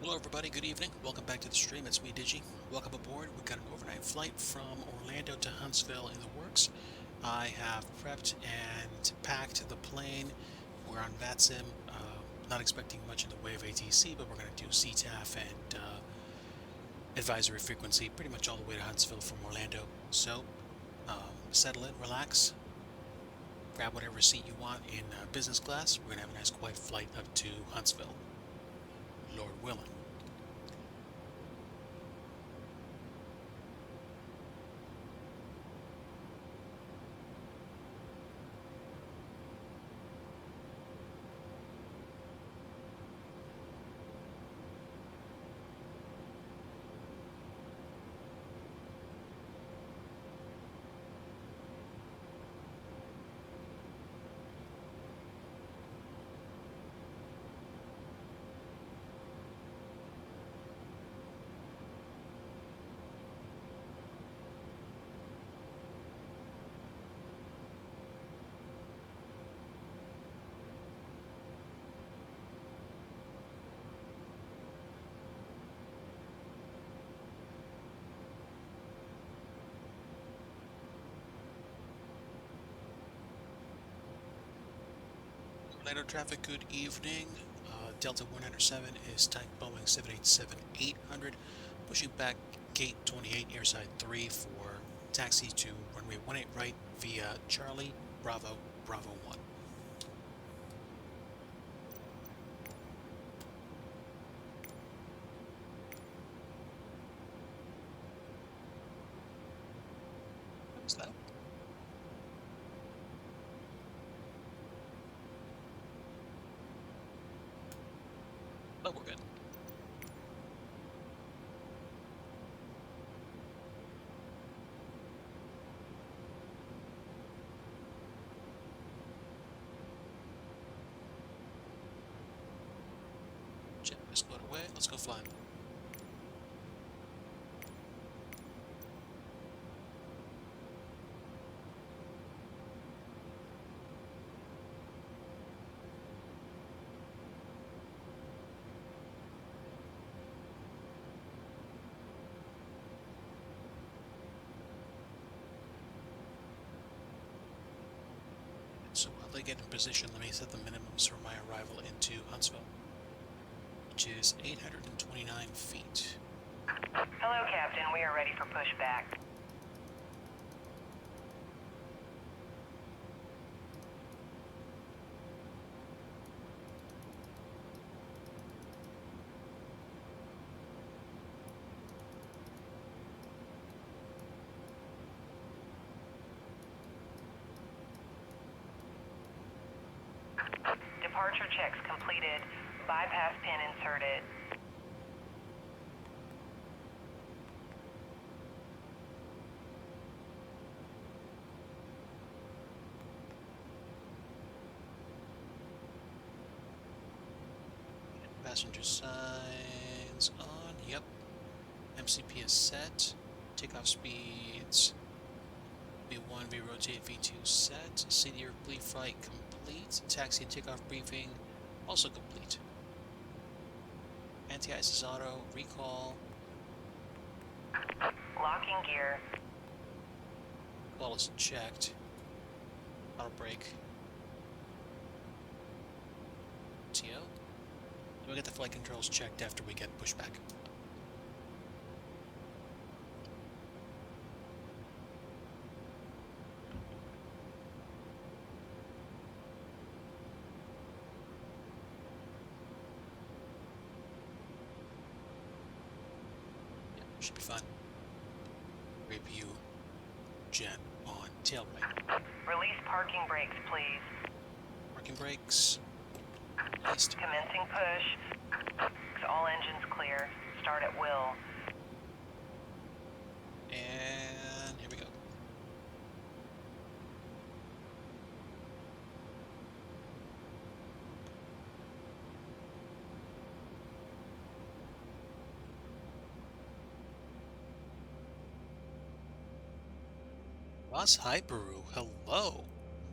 Hello everybody, good evening. Welcome back to the stream. It's me, DIGI. Welcome aboard. We've got an overnight flight from Orlando to Huntsville in the works. I have prepped and packed the plane. We're on VATSIM. Not expecting much in the way of ATC, but we're going to do CTAF and advisory frequency pretty much all the way to Huntsville from Orlando. So, settle in, relax, grab whatever seat you want in business class. We're going to have a nice quiet flight up to Huntsville, Lord willing. Orlando traffic, good evening. Delta 197 is type Boeing 787-800, pushing back gate 28, airside 3 for taxi to runway 18 right via Charlie, Bravo, Bravo 1. What was that? Oh, we're good. Jet explode away. Let's go flying. So while they get in position, let me set the minimums for my arrival into Huntsville, which is 829 feet. Hello, Captain. We are ready for pushback. Departure checks completed. Bypass pin inserted. Passenger signs on. Yep. MCP is set. Takeoff speeds V1, V rotate, V2 set. CDR fleet flight complete. Taxi and takeoff briefing also complete. Anti-ice is auto. Recall. Locking gear. Call is checked. Auto brake. TO. We'll get the flight controls checked after we get pushback. Yeah, should be fun. Review. Jet on tail right. Release parking brakes, please. Parking brakes. Released. Commencing push. All engines clear. Start at will. And here we go. Ross Hyperu, hello.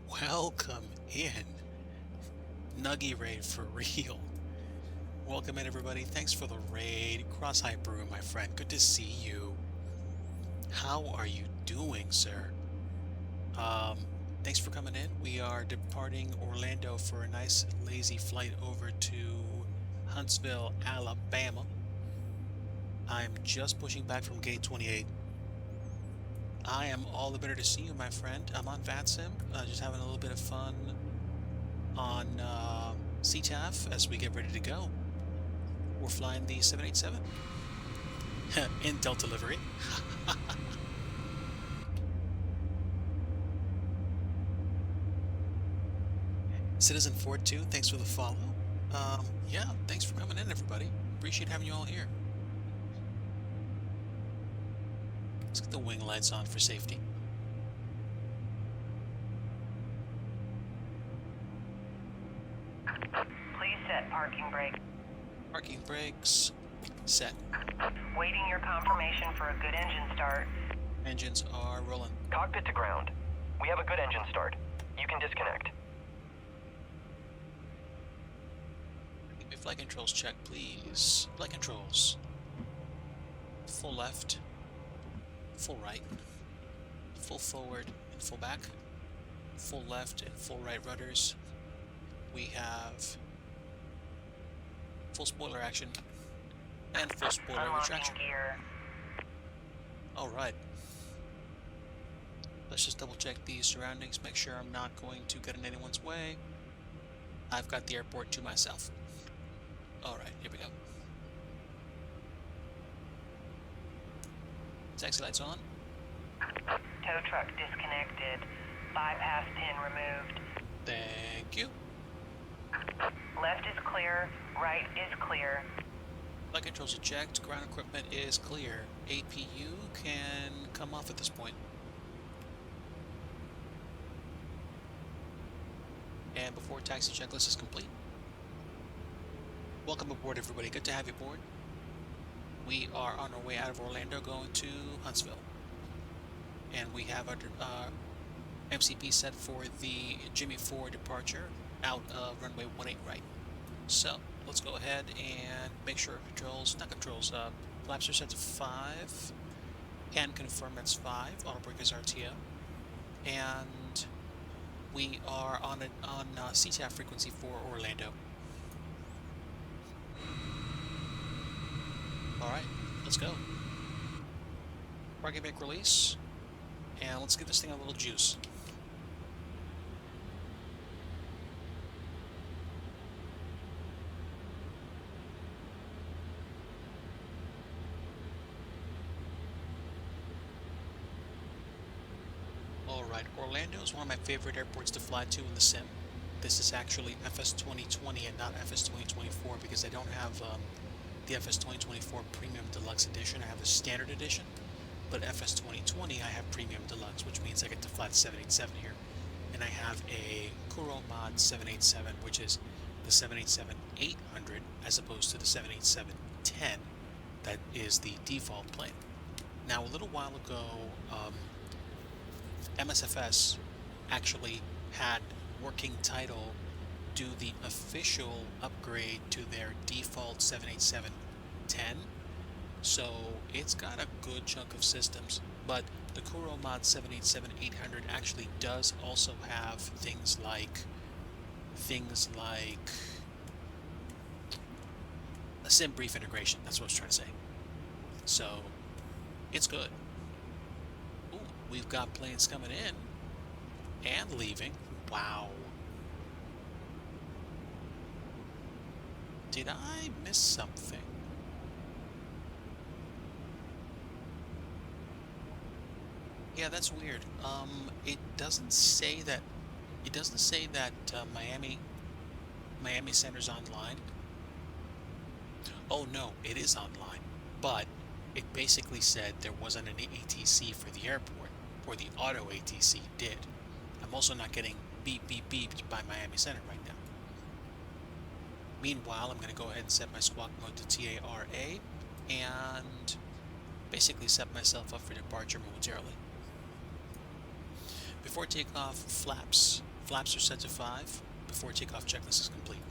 Welcome in. Nuggy raid for real. Welcome in, everybody. Thanks for the raid. Cross Hyperu, my friend. Good to see you. How are you doing, sir? Um, Thanks for coming in. We are departing Orlando for a nice, lazy flight over to Huntsville, Alabama. I'm just pushing back from gate 28. I am all the better to see you, my friend. I'm on VATSIM, just having a little bit of fun on CTAF as we get ready to go. We're flying the 787 in Delta livery. Citizen Ford 2, thanks for the follow. Yeah, thanks for coming in, everybody. Appreciate having you all here. Let's get the wing lights on for safety. Please set parking brake. Parking brakes set. Waiting your confirmation for a good engine start. Engines are rolling. Cockpit to ground. We have a good engine start. You can disconnect. Give me flight controls check, please. Flight controls. Full left. Full right. Full forward and full back. Full left and full right rudders. We have full spoiler action and full spoiler Unlocking retraction. gear. Alright. Let's just double check the surroundings, make sure I'm not going to get in anyone's way. I've got the airport to myself. Alright, here we go. Taxi lights on. Tow truck disconnected. Bypass pin removed. Thank you. Left is clear. Right is clear. Flight controls are checked. Ground equipment is clear. APU can come off at this point. And before taxi checklist is complete. Welcome aboard, everybody. Good to have you aboard. We are on our way out of Orlando going to Huntsville. And we have our MCP set for the Jimmy 4 departure out of runway 18 right. So let's go ahead and make sure flaps are set to 5. Can confirm it's 5. Auto brake is RTO. And we are on CTAF frequency for Orlando. Alright, let's go. Parking brake release. And let's give this thing a little juice. Alright, Orlando is one of my favorite airports to fly to in the sim. This is actually FS 2020 and not FS 2024 because I don't have the FS 2024 Premium Deluxe Edition. I have the Standard Edition, but FS 2020 I have Premium Deluxe, which means I get to fly the 787 here. And I have a Kuro Mod 787, which is the 787-800 as opposed to the 787-10 that is the default plane. Now, a little while ago, MSFS actually had working title do the official upgrade to their default 787-10, so it's got a good chunk of systems, but the Kuro Mod 787-800 actually does also have things like a sim brief integration. That's what I was trying to say. So it's good. Ooh, we've got planes coming in and leaving. Wow. Did I miss something? Yeah, that's weird. It doesn't say that. It doesn't say that Miami Center's online. Oh no, it is online, but it basically said there wasn't an ATC for the airport, or the auto ATC did. I'm also not getting beep beep beeped by Miami Center right now. Meanwhile, I'm going to go ahead and set my squawk mode to TARA and basically set myself up for departure momentarily. Before takeoff, flaps. Flaps are set to 5. Before takeoff checklist is complete.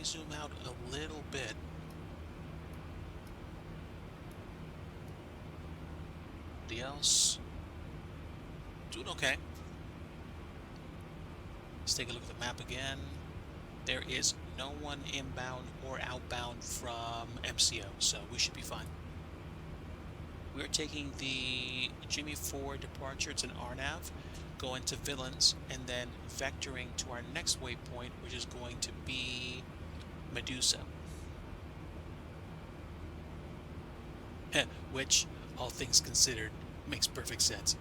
me zoom out a little bit. Anybody else? Doing okay. Let's take a look at the map again. There is no one inbound or outbound from MCO, so we should be fine. We're taking the Jimmy 4 departure. It's an RNAV, going to Villains, and then vectoring to our next waypoint, which is going to be Medusa. Which, all things considered, makes perfect sense.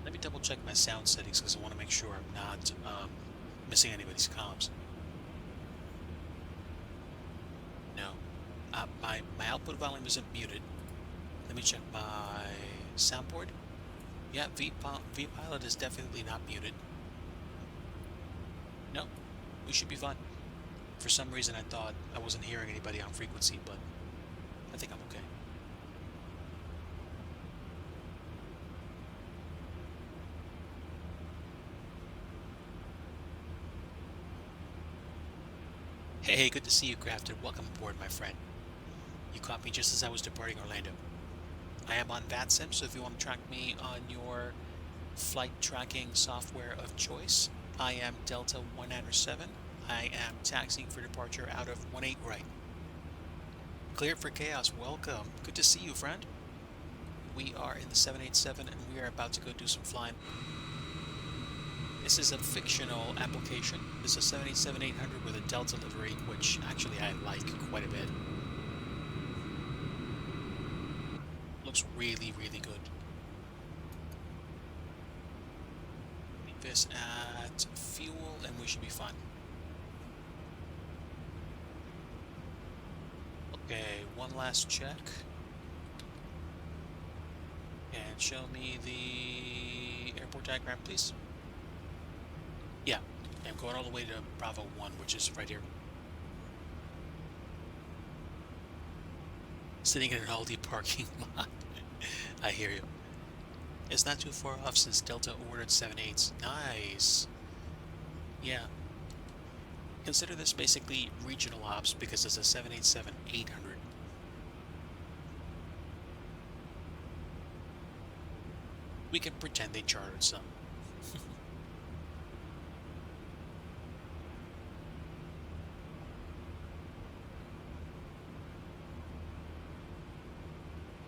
Let me double check my sound settings because I want to make sure I'm not missing anybody's comms. No. My output volume isn't muted. Let me check my soundboard. Yeah, V-Pilot is definitely not muted. No, we should be fine. For some reason I thought I wasn't hearing anybody on frequency, but I think I'm okay. Hey, good to see you, Crafted. Welcome aboard, my friend. You caught me just as I was departing Orlando. I am on VATSIM, so if you want to track me on your flight tracking software of choice, I am Delta 197. I am taxiing for departure out of 18 right. Cleared for chaos. Welcome. Good to see you, friend. We are in the 787 and we are about to go do some flying. This is a fictional application. This is a 787-800 with a Delta livery, which actually I like quite a bit. Looks really, really good. Leave this at fuel and we should be fine. Okay, one last check. And show me the airport diagram, please. Yeah, I'm going all the way to Bravo 1, which is right here. Sitting in an Aldi parking lot. I hear you. It's not too far off since Delta ordered 7.8s. Nice. Yeah. Consider this basically regional ops because it's a 787-800. We can pretend they chartered some.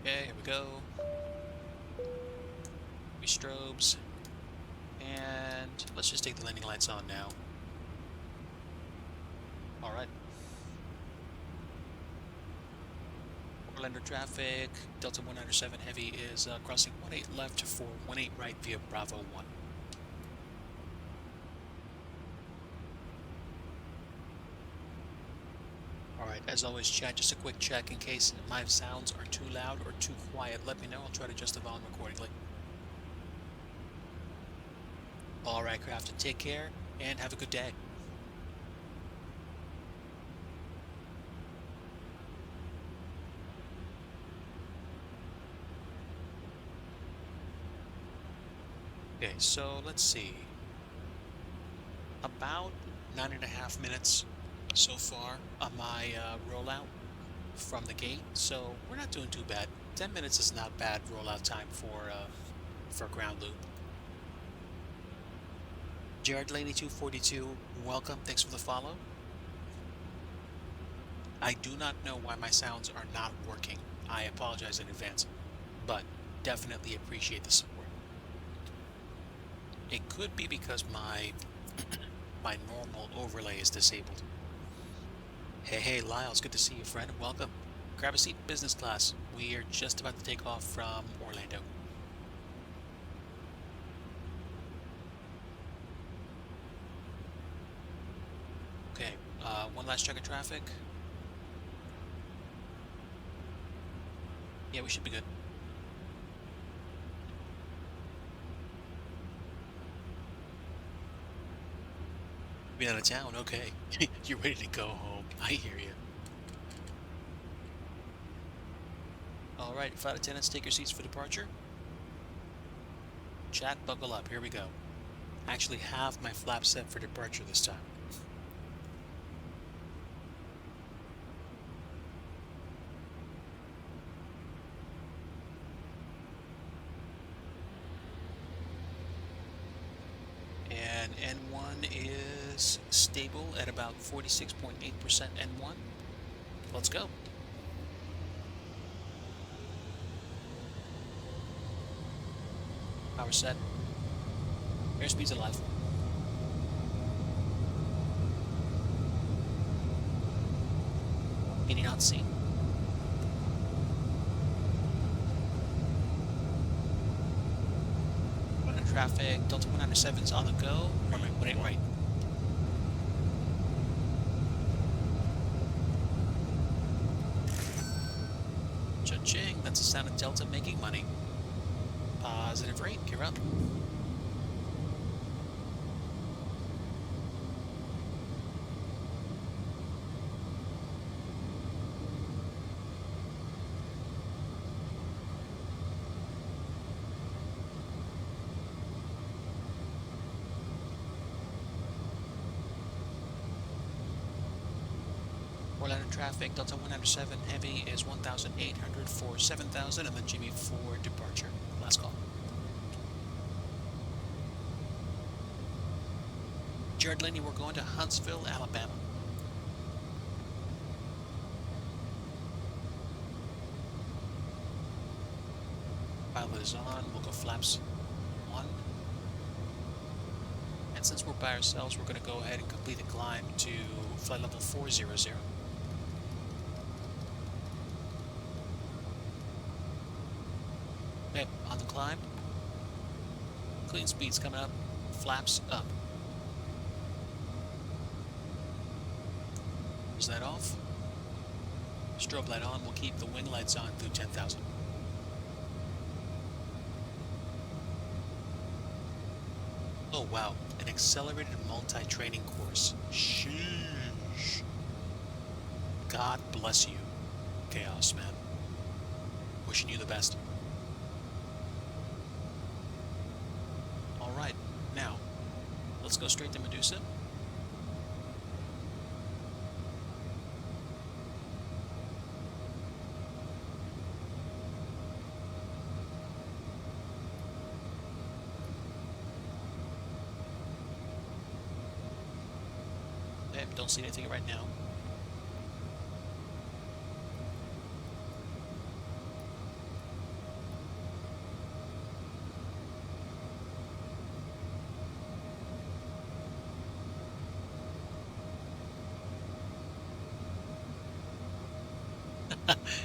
Okay, here we go. Strobes. And let's just take the landing lights on now. Alright. Orlando traffic, Delta 197 Heavy is crossing 18 left for 18 right via Bravo 1. Alright, as always, chat, just a quick check in case my sounds are too loud or too quiet. Let me know, I'll try to adjust the volume accordingly. Alright, Crafted, take care and have a good day. Okay, so let's see. About 9.5 minutes so far on my rollout from the gate, so we're not doing too bad. 10 minutes is not bad rollout time for ground loop. Jared Laney 242, welcome, thanks for the follow. I do not know why my sounds are not working. I apologize in advance, but definitely appreciate the support. It could be because my my normal overlay is disabled. Hey, Lyles, good to see you, friend. Welcome. Grab a seat, business class. We are just about to take off from Orlando. Okay, one last check of traffic. Yeah, we should be good. Been out of town, okay. You're ready to go home. I hear you. Alright, flight attendants, take your seats for departure. Chat, buckle up. Here we go. I actually have my flap set for departure this time. And N1 is stable at about 46.8% N1. Let's go. Power set. Airspeed's alive. Getting out C. Running traffic. Delta 197's on the go. Right. Cha-ching. That's the sound of Delta making money. Positive rate. Gear up. Orlando traffic, Delta 197 Heavy is 1,800 for 7,000, and then Jimmy for departure. Last call. Jared Laney, we're going to Huntsville, Alabama. Pilot is on, we'll go flaps 1. And since we're by ourselves, we're going to go ahead and complete the climb to flight level 400. Okay, on the climb. Clean speed's coming up. Flaps up. Is that off? Strobe light on. We'll keep the wing lights on through 10,000. Oh wow, an accelerated multi-training course. Sheesh. God bless you, Chaos Man. Wishing you the best. Alright, now, let's go straight to Medusa. Okay, don't see anything right now.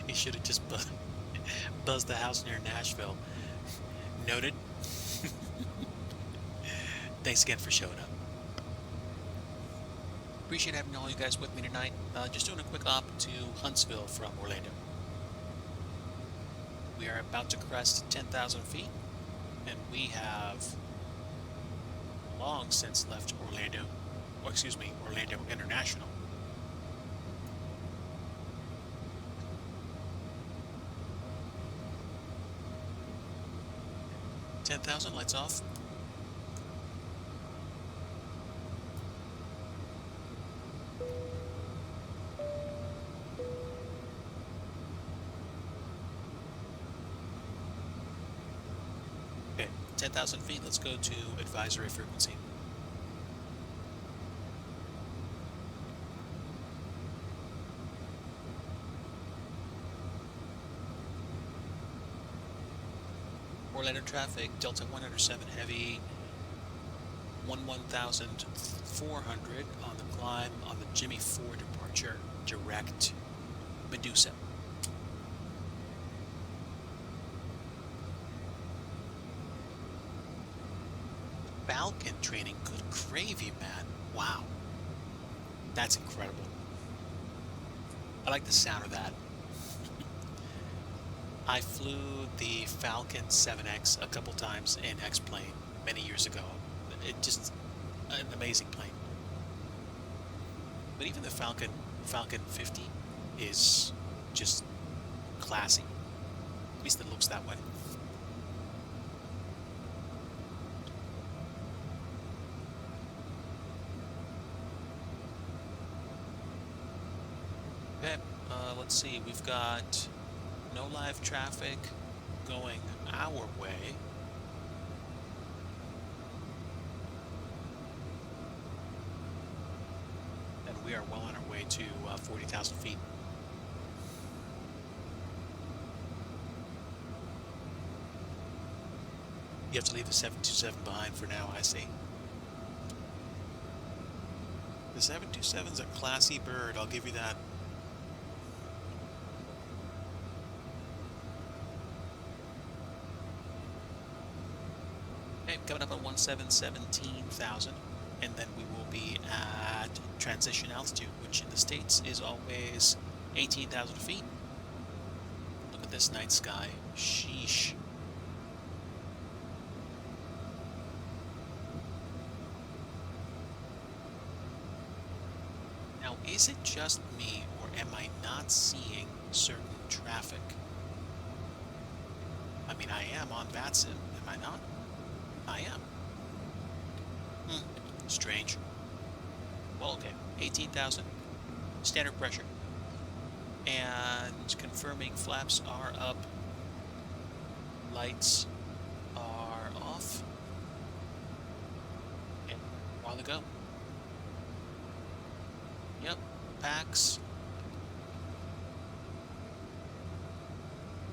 You should have just buzzed the house near Nashville. Noted. Thanks again for showing up. Appreciate having all you guys with me tonight. Just doing a quick op to Huntsville from Orlando. We are about to crest 10,000 feet, and we have long since left Orlando, Orlando International. $10,000, lights off. Okay, 10,000 feet, let's go to advisory frequency. Orlando traffic, Delta 107 Heavy, 11,400 on the climb on the Jimmy 4 departure, direct Medusa. Falcon training, good gravy, man. Wow. That's incredible. I like the sound of that. I flew the Falcon 7X a couple times in X-Plane many years ago. It just an amazing plane. But even the Falcon 50 is just classy. At least it looks that way. Okay, let's see. We've got no live traffic going our way. And we are well on our way to 40,000 feet. You have to leave the 727 behind for now, I see. The 727's a classy bird, I'll give you that. Okay, coming up on 17,000, and then we will be at transition altitude, which in the States is always 18,000 feet. Look at this night sky. Sheesh. Now, is it just me, or am I not seeing certain traffic? I mean, I am on VATSIM, am I not? I am. Strange. Well, okay. 18,000. Standard pressure. And confirming flaps are up. Lights are off. Okay. While to go. Yep. Packs.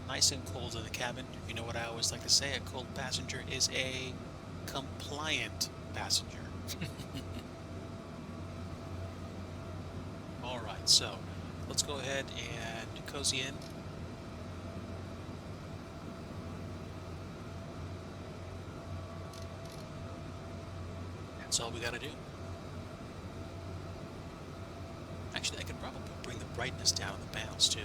Nice and cold in the cabin. You know what I always like to say, a cold passenger is a compliant passenger. Alright, so let's go ahead and cozy in. That's all we gotta do. Actually, I could probably bring the brightness down on the panels too.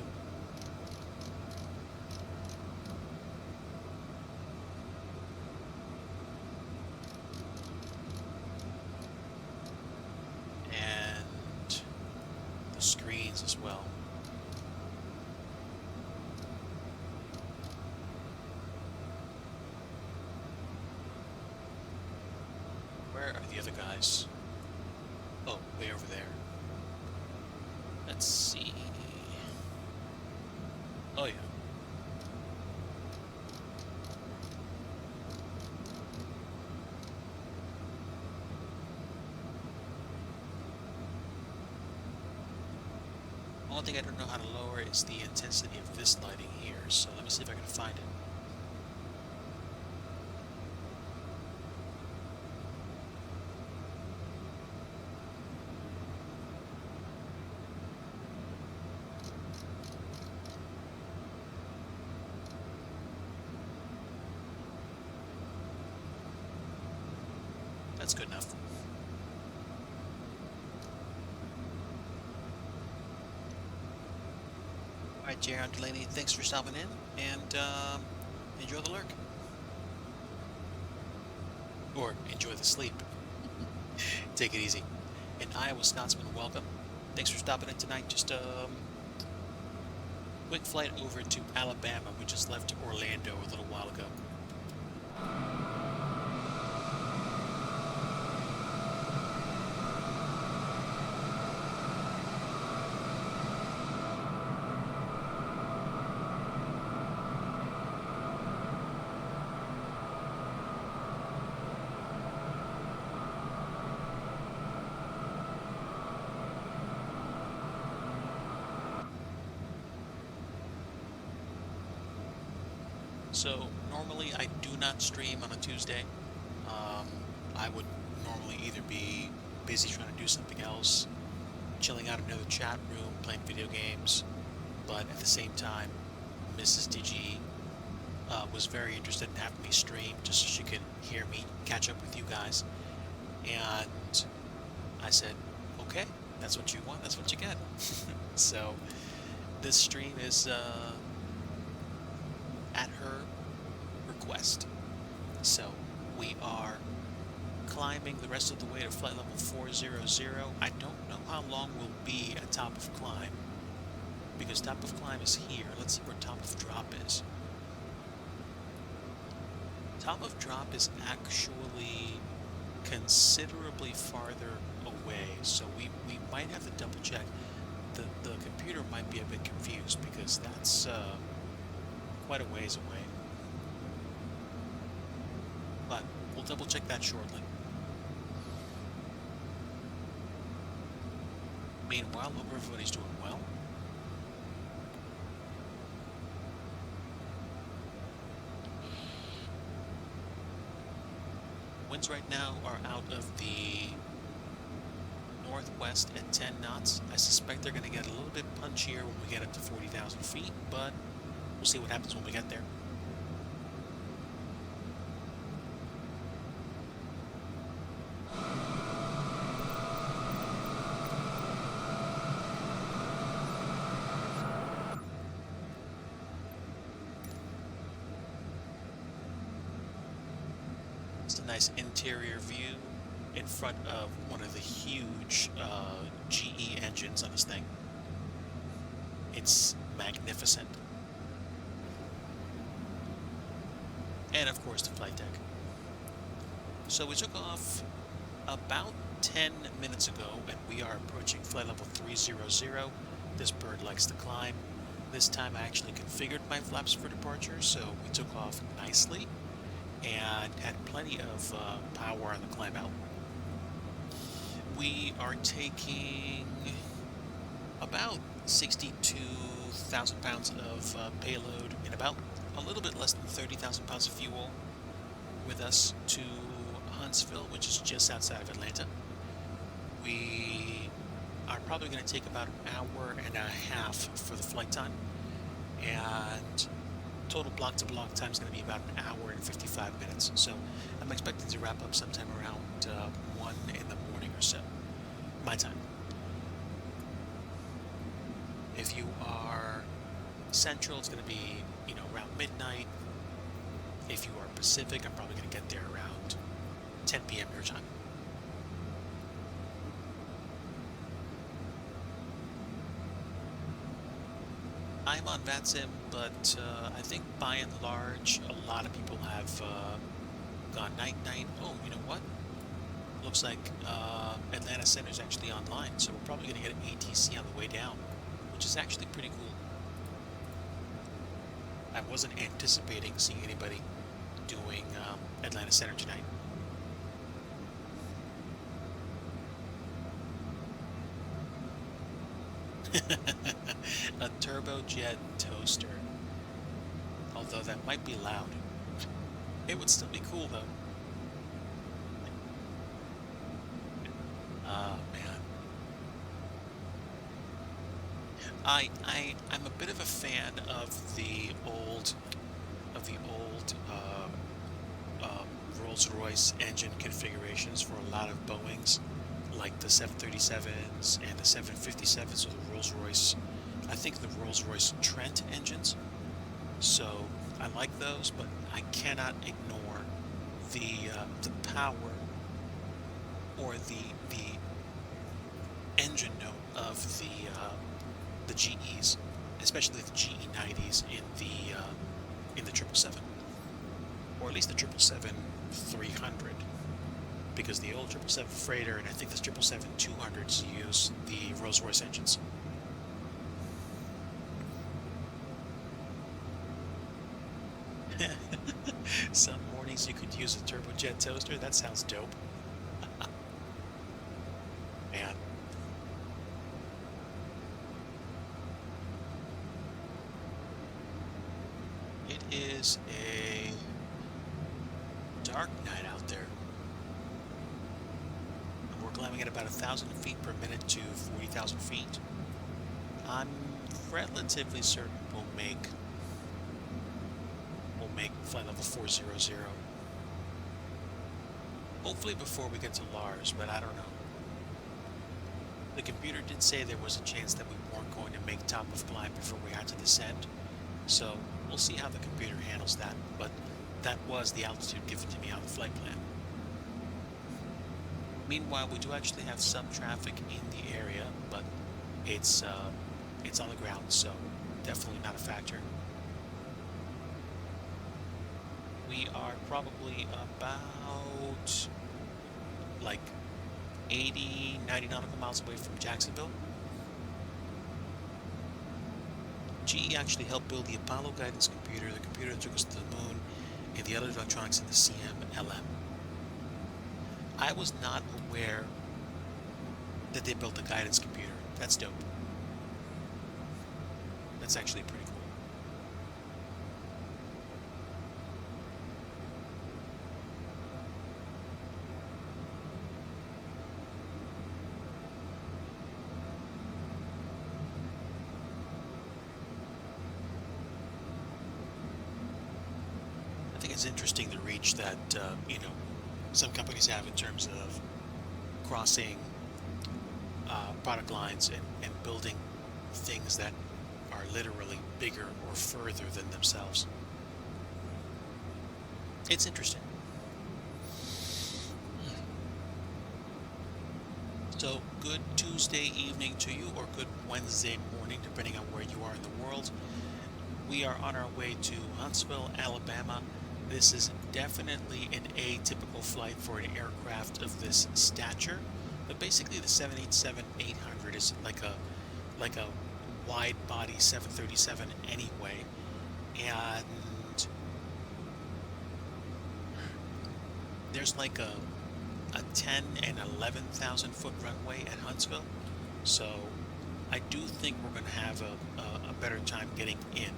Screens as well. Where are the other guys? Oh, way over there. Let's see. Oh yeah. One thing I don't know how to lower is the intensity of this lighting here, so let me see if I can find it. That's good enough. Alright, Jaron Delaney, thanks for stopping in, and enjoy the lurk. Or enjoy the sleep. Take it easy. And Iowa Scotsman, welcome. Thanks for stopping in tonight. Just quick flight over to Alabama. We just left Orlando a little while ago. So normally I do not stream on a Tuesday. I would normally either be busy trying to do something else, chilling out in another chat room, playing video games, but at the same time, Mrs. DIGI was very interested in having me stream just so she could hear me catch up with you guys. And I said, okay, that's what you want, that's what you get. So this stream is at her request. So we are climbing the rest of the way to flight level 400. I don't know how long we'll be at top of climb, because top of climb is here. Let's see where top of drop is. Top of drop is actually considerably farther away, so we might have to double check. The computer might be a bit confused because that's quite a ways away. But we'll double check that shortly. Meanwhile, hope everybody's doing well. Winds right now are out of the northwest at 10 knots. I suspect they're going to get a little bit punchier when we get up to 40,000 feet, but we'll see what happens when we get there. It's a nice interior view in front of one of the huge GE engines on this thing. It's magnificent. And of course the flight deck. So we took off about 10 minutes ago and we are approaching flight level 300. This bird likes to climb. This time I actually configured my flaps for departure, so we took off nicely and had plenty of power on the climb out. We are taking about 62,000 pounds of payload and about a little bit less than 30,000 pounds of fuel with us to Huntsville, which is just outside of Atlanta. We are probably going to take about an hour and a half for the flight time, and total block to block time is going to be about an hour and 55 minutes. So I'm expecting to wrap up sometime around 1 in the morning or so, my time. If you are Central, it's going to be, around midnight. If you are Pacific, I'm probably going to get there around 10 p.m. your time. I'm on VATSIM, but I think by and large, a lot of people have gone night-night. Oh, you know what? Looks like Atlanta Center is actually online, so we're probably going to get an ATC on the way down, which is actually pretty cool. I wasn't anticipating seeing anybody doing Atlanta Center tonight. A turbojet toaster. Although that might be loud. It would still be cool though. Oh man. I'm a bit of a fan of the old Rolls-Royce engine configurations for a lot of Boeings, like the 737s and the 757s, or the Rolls-Royce, I think the Rolls-Royce Trent engines. So I like those, but I cannot ignore the power or the engine note of the GEs, especially the GE90s in the 777, or at least the 777-300, because the old 777 freighter and I think the 777-200s use the Rolls-Royce engines. Some mornings you could use a turbojet toaster. That sounds dope. Man. It is a dark night out there. And we're climbing at about 1,000 feet per minute to 40,000 feet. I'm relatively certain we'll make flight level 400. Hopefully before we get to Lars, but I don't know. The computer did say there was a chance that we weren't going to make top of climb before we had to descend. So we'll see how the computer handles that, but that was the altitude given to me on the flight plan. Meanwhile, we do actually have some traffic in the area, but it's on the ground, so definitely not a factor. We are probably about like 80, 90 nautical miles away from Jacksonville. GE actually helped build the Apollo guidance computer, the computer that took us to the moon, and the other electronics in the CM-LM. I was not aware that they built a guidance computer. That's dope. That's actually pretty cool. I think it's interesting the reach that, some companies have in terms of crossing product lines and building things that are literally bigger or further than themselves. It's interesting. So, good Tuesday evening to you, or good Wednesday morning, depending on where you are in the world. We are on our way to Huntsville, Alabama. This is definitely an atypical flight for an aircraft of this stature. But basically, the 787-800 is like a wide body 737 anyway, and there's like a 10 and 11,000 foot runway at Huntsville, so I do think we're going to have a better time getting in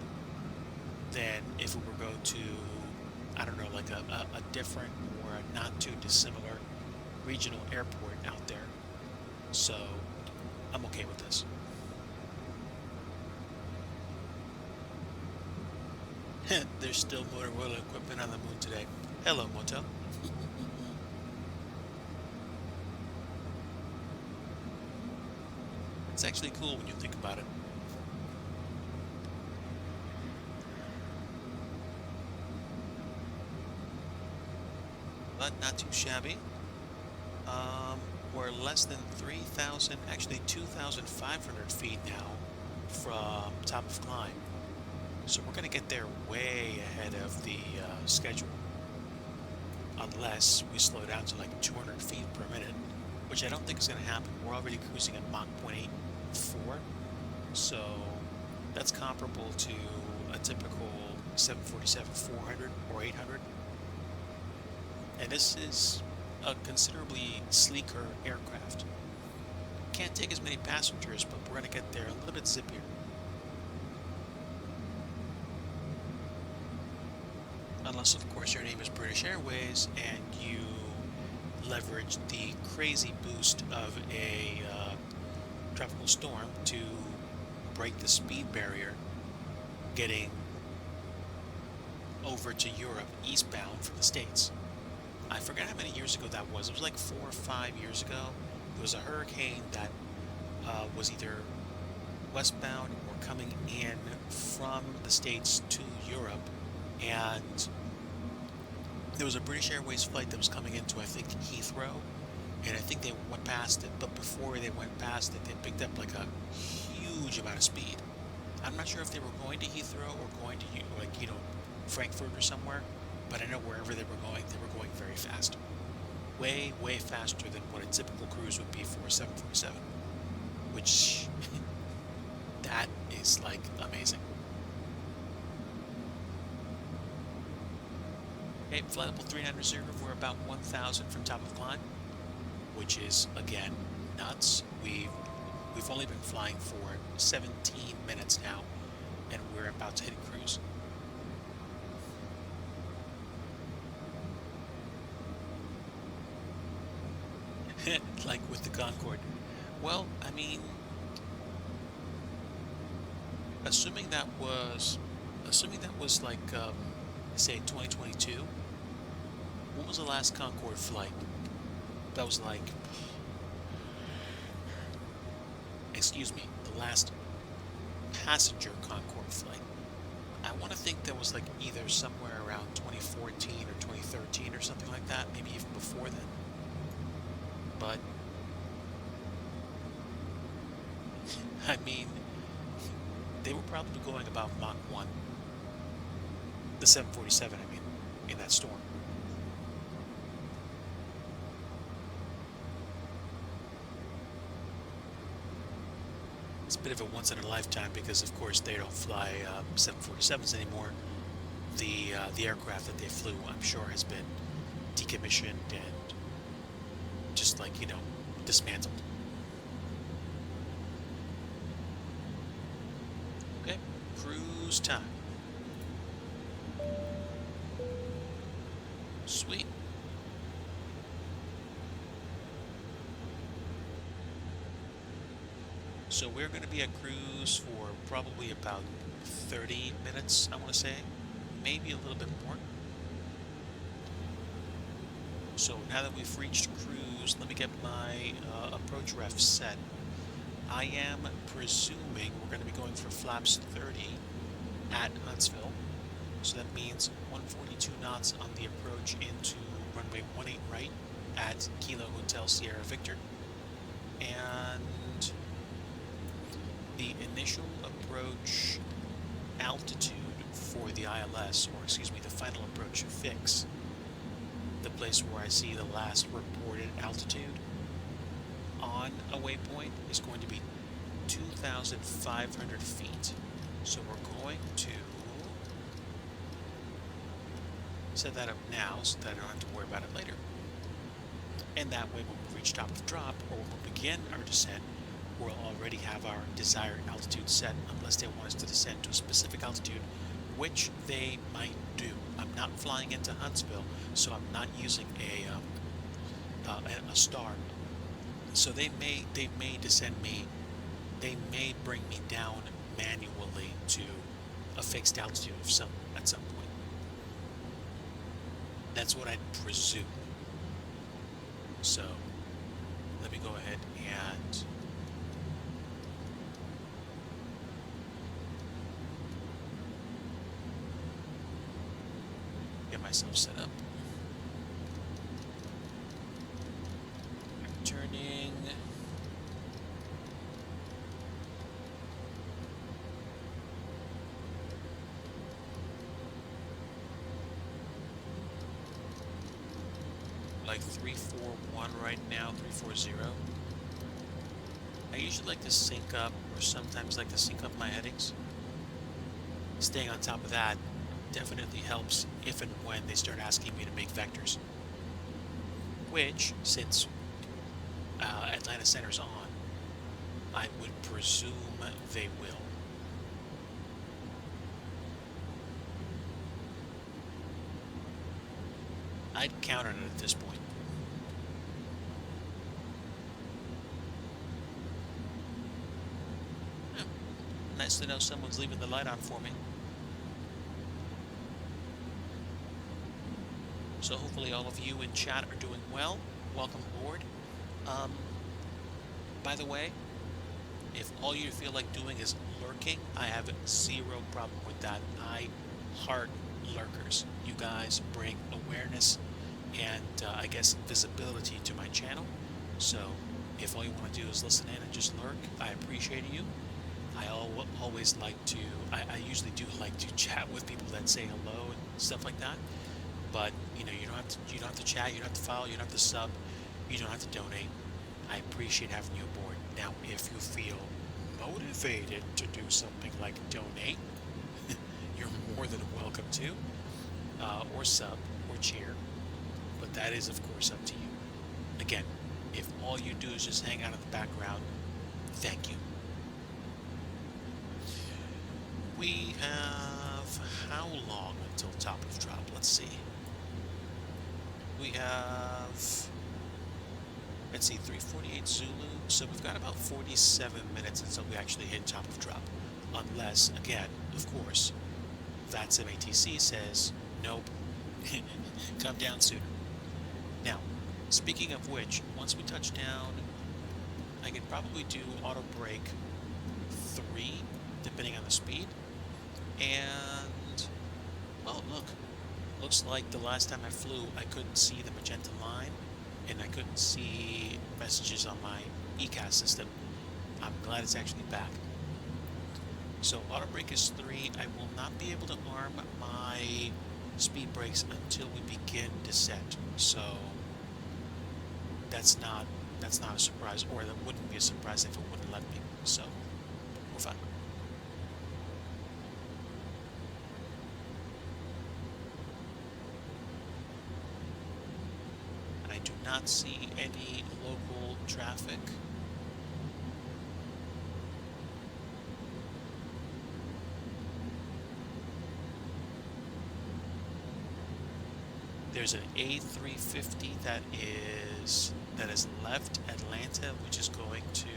than if we were go to, I don't know, like a different or a not too dissimilar regional airport out there. So I'm okay with this. There's still Motorola equipment on the moon today. Hello, Moto. It's actually cool when you think about it. But not too shabby. We're less than 3,000, actually 2,500 feet now from top of climb. So we're going to get there way ahead of the schedule. Unless we slow down to like 200 feet per minute, which I don't think is going to happen. We're already cruising at Mach 0.84. So that's comparable to a typical 747-400 or 800. And this is a considerably sleeker aircraft. Can't take as many passengers, but we're going to get there a little bit zippier. Unless, of course, your name is British Airways and you leverage the crazy boost of a tropical storm to break the speed barrier, getting over to Europe eastbound from the States. I forget how many years ago that was. It was like 4 or 5 years ago. There was a hurricane that was either westbound or coming in from the States to Europe, and there was a British Airways flight that was coming into, I think, Heathrow, and I think they went past it, but before they went past it, they picked up like a huge amount of speed. I'm not sure if they were going to Heathrow or going to, Frankfurt or somewhere, but I know wherever they were going very fast. Way, way faster than what a typical cruise would be for a 747, which, that is, like, amazing. Okay, flight level 390, we're about 1,000 from top of climb, which is, again, nuts. We've only been flying for 17 minutes now, and we're about to hit cruise. Like with the Concorde. Well, I mean, assuming that was like, say 2022, when was the last Concorde flight? That was like, excuse me, the last passenger Concorde flight. I want to think that was like either somewhere around 2014 or 2013 or something like that, maybe even before then. But, I mean, they were probably going about Mach 1. The 747, I mean, in that storm. It's a bit of a once in a lifetime because, of course, they don't fly 747s anymore. The aircraft that they flew, I'm sure, has been decommissioned and just like, dismantled. Okay, cruise time. Sweet. So we're going to be at cruise for probably about 30 minutes, I want to say. Maybe a little bit more. So now that we've reached cruise, let me get my approach ref set. I am presuming we're going to be going for flaps 30 at Huntsville. So that means 142 knots on the approach into runway 18 right at Kilo Hotel Sierra Victor. And the initial approach altitude for the ILS, or excuse me, the final approach fix, the place where I see the last reported altitude on a waypoint, is going to be 2,500 feet. So we're going to set that up now so that I don't have to worry about it later. And that way when we reach top of drop, or when we begin our descent, we'll already have our desired altitude set, unless they want us to descend to a specific altitude, which they might do. I'm not flying into Huntsville, so I'm not using a star. So they may descend me. They may bring me down manually to a fixed altitude at some point. That's what I'd presume. So let me go ahead and get myself set up. Turning. Like 341 right now, 340. I usually like to sync up, or sometimes like to sync up my headings. Staying on top of that definitely helps if and when they start asking me to make vectors. Which, since Atlanta Center's on, I would presume they will. I'd count on it at this point. Nice to know someone's leaving the light on for me. So hopefully all of you in chat are doing well. Welcome aboard. By the way, if all you feel like doing is lurking, I have zero problem with that. I heart lurkers. You guys bring awareness and I guess visibility to my channel. So if all you want to do is listen in and just lurk, I appreciate you. I always like to, I usually do like to chat with people that say hello and stuff like that. But you don't have to chat, you don't have to follow, you don't have to sub, you don't have to donate. I appreciate having you aboard. Now, if you feel motivated to do something like donate, you're more than welcome to, or sub, or cheer. But that is, of course, up to you. Again, if all you do is just hang out in the background, thank you. We have how long until top of drop? Let's see. We have, let's see, 348 Zulu. So we've got about 47 minutes until we actually hit top of drop. Unless, again, of course, VATSIM ATC says, nope, come down sooner. Now, speaking of which, once we touch down, I could probably do auto brake 3, depending on the speed. And, oh, look. Looks like the last time I flew, I couldn't see the magenta line, and I couldn't see messages on my ECAS system. I'm glad it's actually back. So auto brake is 3. I will not be able to arm my speed brakes until we begin descent. So that's not a surprise, or that wouldn't be a surprise if it wouldn't let me. So we're fine. I do not see any local traffic. There's an A350 that has left Atlanta, which is going to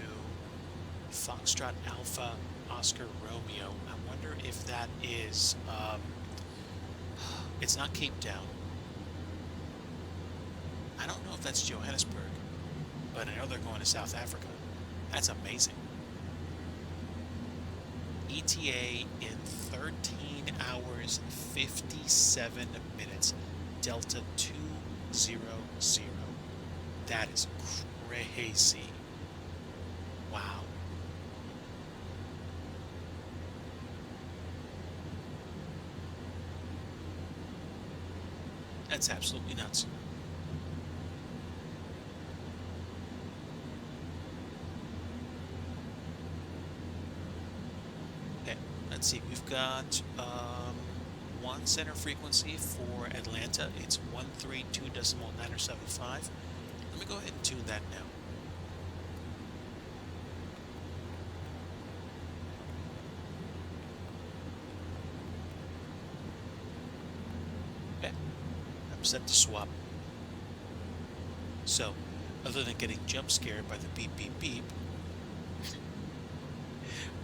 Foxtrot Alpha Oscar Romeo. I wonder if that is it's not Cape Town. I don't know if that's Johannesburg, but I know they're going to South Africa. That's amazing. ETA in 13 hours 57 minutes. Delta 200. That is crazy. Wow. That's absolutely nuts. Okay, let's see. We've got one center frequency for Atlanta. It's 132.975. Let me go ahead and tune that now. Okay, I'm set to swap. So, other than getting jump scared by the beep beep beep,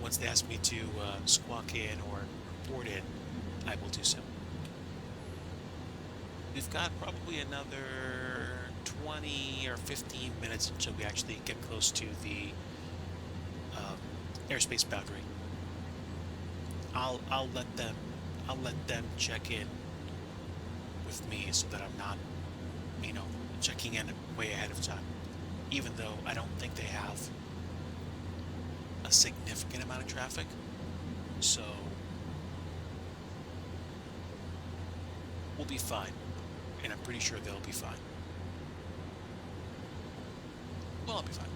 once they ask me to squawk in or report in, I will do so. We've got probably another 20 or 15 minutes until we actually get close to the airspace boundary. I'll let them check in with me so that I'm not, checking in way ahead of time. Even though I don't think they have a significant amount of traffic, so we'll be fine, and I'm pretty sure they'll be fine. Well, I'll be fine.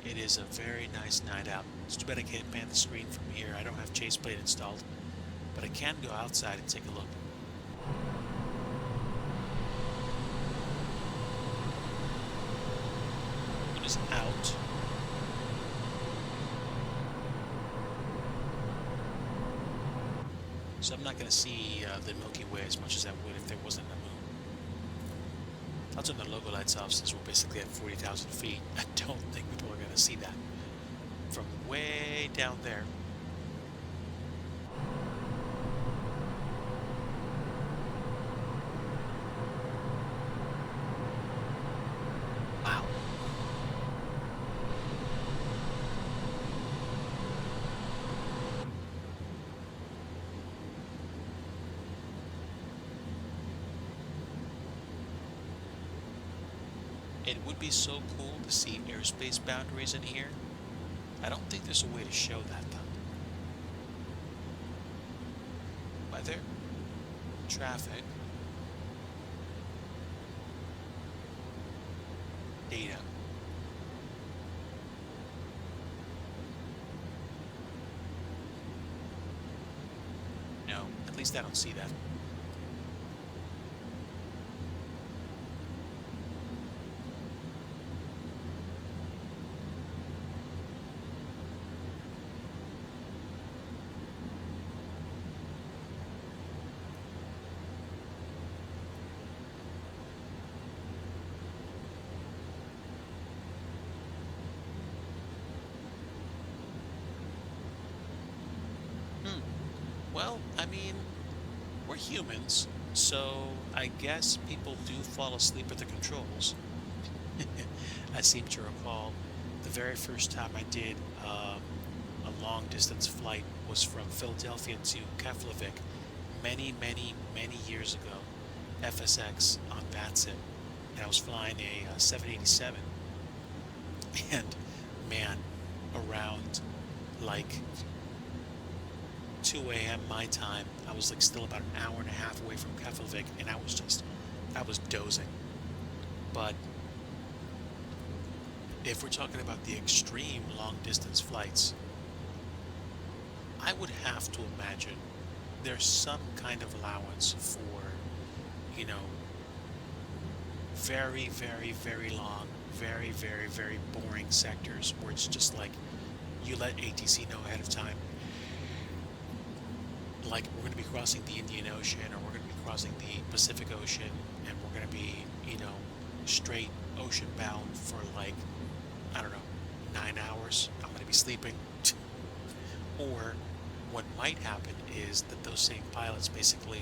It is a very nice night out. It's too bad I can't pan the screen from here. I don't have Chase Plate installed, but I can go outside and take a look. It is out. So I'm not going to see the Milky Way as much as I would if there wasn't a moon. I'll turn the logo lights off since we're basically at 40,000 feet. I don't think people are going to see that from way down there. Wow. It would be so cool to see airspace boundaries in here. I don't think there's a way to show that though. Weather, traffic, data. No, at least I don't see that. Well, I mean, we're humans, so I guess people do fall asleep at the controls. I seem to recall the very first time I did a long distance flight was from Philadelphia to Keflavik many, many, many years ago, FSX on VATSIM, and I was flying a 787, and man, around like 2 a.m. my time. I was like still about an hour and a half away from Keflavik, and I was dozing. But if we're talking about the extreme long distance flights, I would have to imagine there's some kind of allowance for, you know, very, very, very long, very, very, very boring sectors where it's just like you let ATC know ahead of time, like we're going to be crossing the Indian Ocean or we're going to be crossing the Pacific Ocean and we're going to be, straight ocean bound for like, I don't know, 9 hours. I'm going to be sleeping. Or what might happen is that those same pilots basically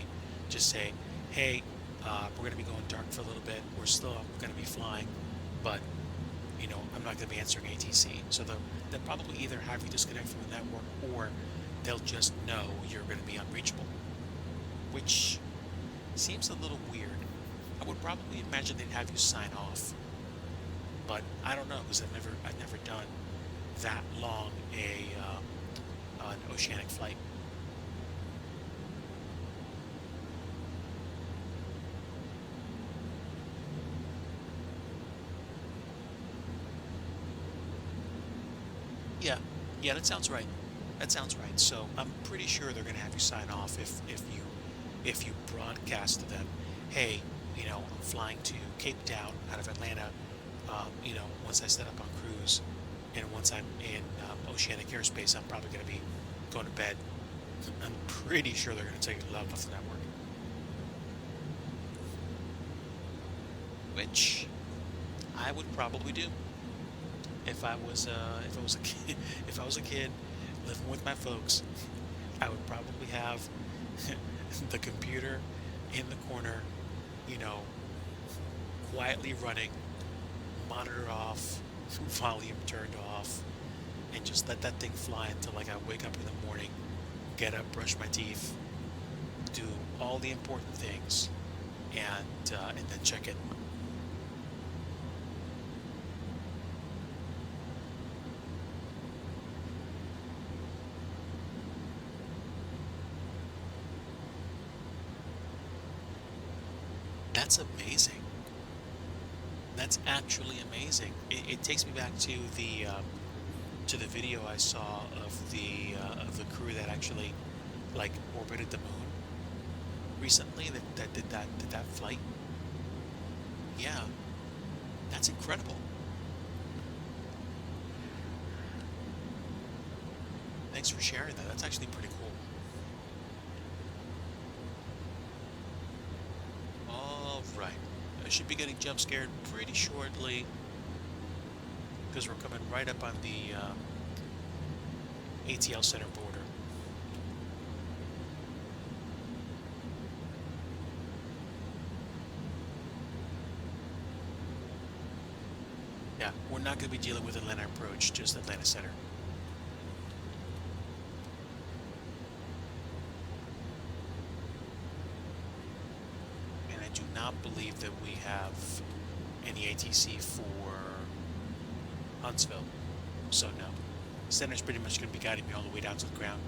just say, hey, we're going to be going dark for a little bit. We're still going to be flying, but I'm not going to be answering ATC. So they'll probably either have you disconnect from the network or they'll just know you're going to be unreachable, which seems a little weird. I would probably imagine they'd have you sign off, but I don't know because I've never done that long an oceanic flight. Yeah, yeah, that sounds right. That sounds right. So I'm pretty sure they're going to have you sign off if you broadcast to them, hey, I'm flying to Cape Town out of Atlanta. Once I set up on cruise, and once I'm in oceanic airspace, I'm probably going to be going to bed. I'm pretty sure they're going to take you off the network, which I would probably do if I was a kid. If I was a kid living with my folks, I would probably have the computer in the corner, you know, quietly running, monitor off, volume turned off, and just let that thing fly until like I wake up in the morning, get up, brush my teeth, do all the important things, and then check it. That's amazing. That's actually amazing. It takes me back to the video I saw of the crew that actually like orbited the moon recently. That did that flight. Yeah, that's incredible. Thanks for sharing that. That's actually pretty cool. All right, I should be getting jump scared pretty shortly because we're coming right up on the ATL Center border. Yeah, we're not going to be dealing with Atlanta approach, just Atlanta Center. And I do not believe that we have any ATC for Huntsville, so no. Center's pretty much going to be guiding me all the way down to the ground.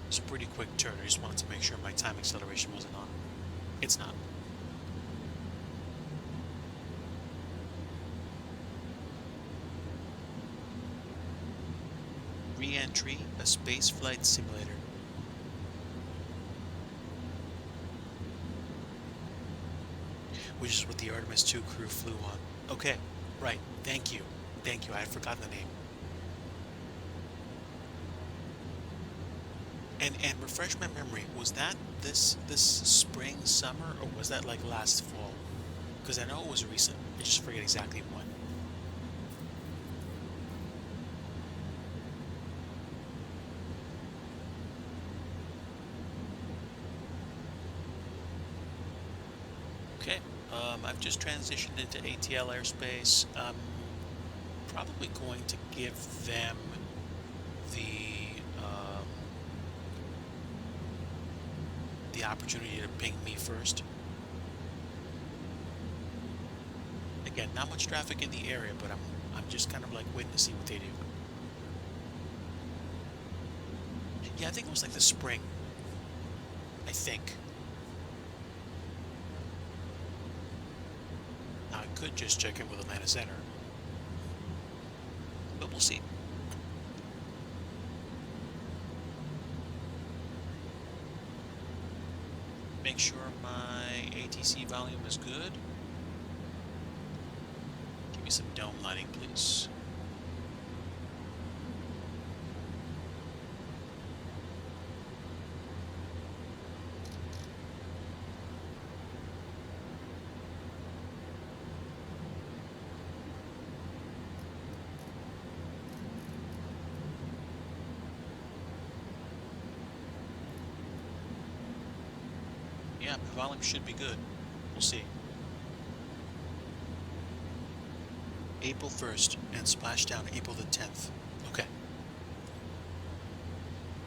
It's a pretty quick turn. I just wanted to make sure my time acceleration wasn't on. It's not. Re-entry, a spaceflight simulator. Which is what the Artemis 2 crew flew on. Okay, right. Thank you. Thank you. I had forgotten the name. And refresh my memory. Was that this spring, summer, or was that like last fall? Because I know it was recent. I just forget exactly when. Okay. I've just transitioned into ATL airspace. I'm probably going to give them the opportunity to ping me first. Again, not much traffic in the area, but I'm just kind of like waiting to see what they do. Yeah, I think it was like the spring. I think. Now I could just check in with Atlanta Center, but we'll see. Make sure my ATC volume is good. Give me some dome lighting, please. Yeah, the volume should be good. We'll see. April 1st and splashdown April the 10th. Okay.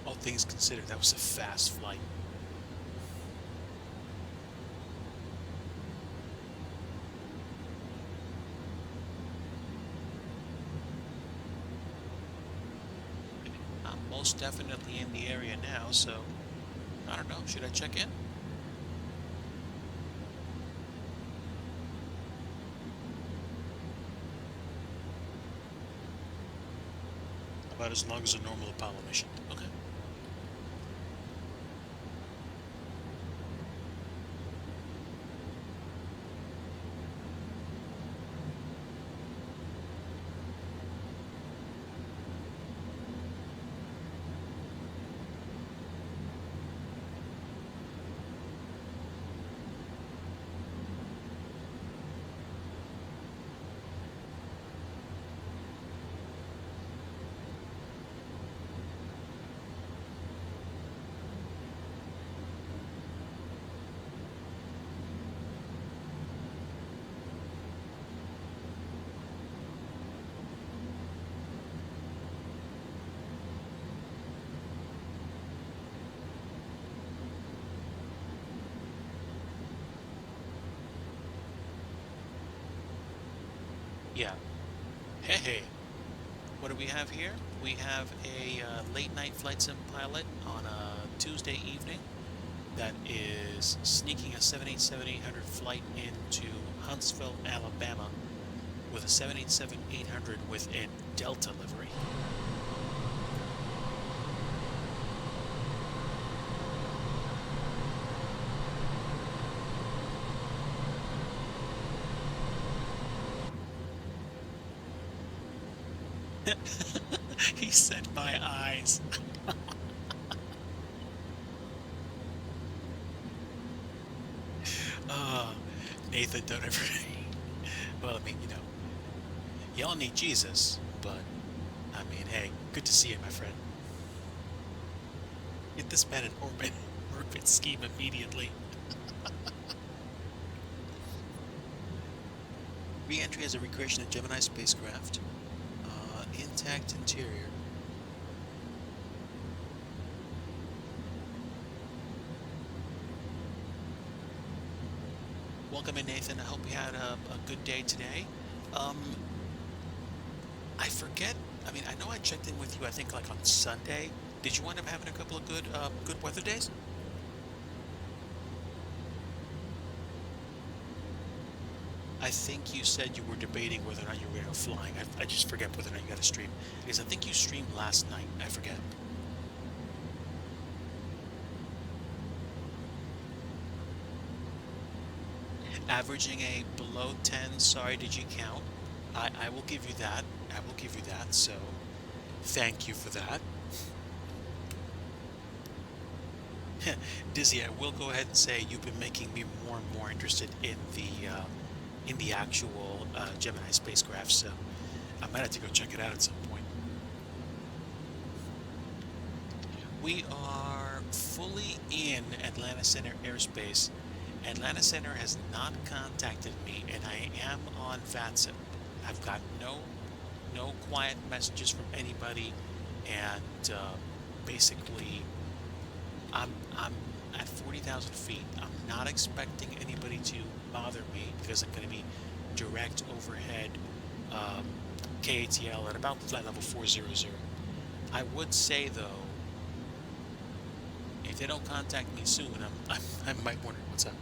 All things considered, that was a fast flight. I'm most definitely in the area now, so I don't know. Should I check in? About as long as a normal Apollo mission. Okay. Yeah. Hey, what do we have here? We have a late night flight sim pilot on a Tuesday evening that is sneaking a 787-800 flight into Huntsville, Alabama with a 787-800 with a Delta livery. He said, "My eyes." uh, Nathan, don't ever. Well, I mean, y'all need Jesus, but I mean, hey, good to see you, my friend. Get this man an orbit scheme immediately. Re-entry as a recreation of Gemini spacecraft. Intact interior. Welcome in, Nathan. I hope you had a good day today. Um, I forget. I mean, I know I checked in with you, I think, like on Sunday. Did you wind up having a couple of good weather days? I think you said you were debating whether or not you were going to go flying. I just forget whether or not you got a stream. Because I think you streamed last night. I forget. Averaging a below 10, sorry, did you count? I will give you that. I will give you that. So thank you for that. Dizzy, I will go ahead and say you've been making me more and more interested in the actual Gemini spacecraft, so I might have to go check it out at some point. We are fully in Atlanta Center airspace. Atlanta Center has not contacted me, and I am on VATSIM. I've got no no quiet messages from anybody, and basically, I'm at 40,000 feet. I'm not expecting anybody to bother me because I'm going to be direct overhead um, KATL at about flight level 400. I would say though, if they don't contact me soon, I might wonder what's up.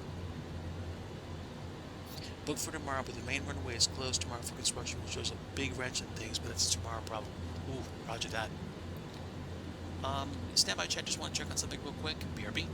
Booked for tomorrow, but the main runway is closed tomorrow for construction, which shows a big wrench in things, but that's a tomorrow problem. Ooh, roger that. Standby chat, just want to check on something real quick. BRB.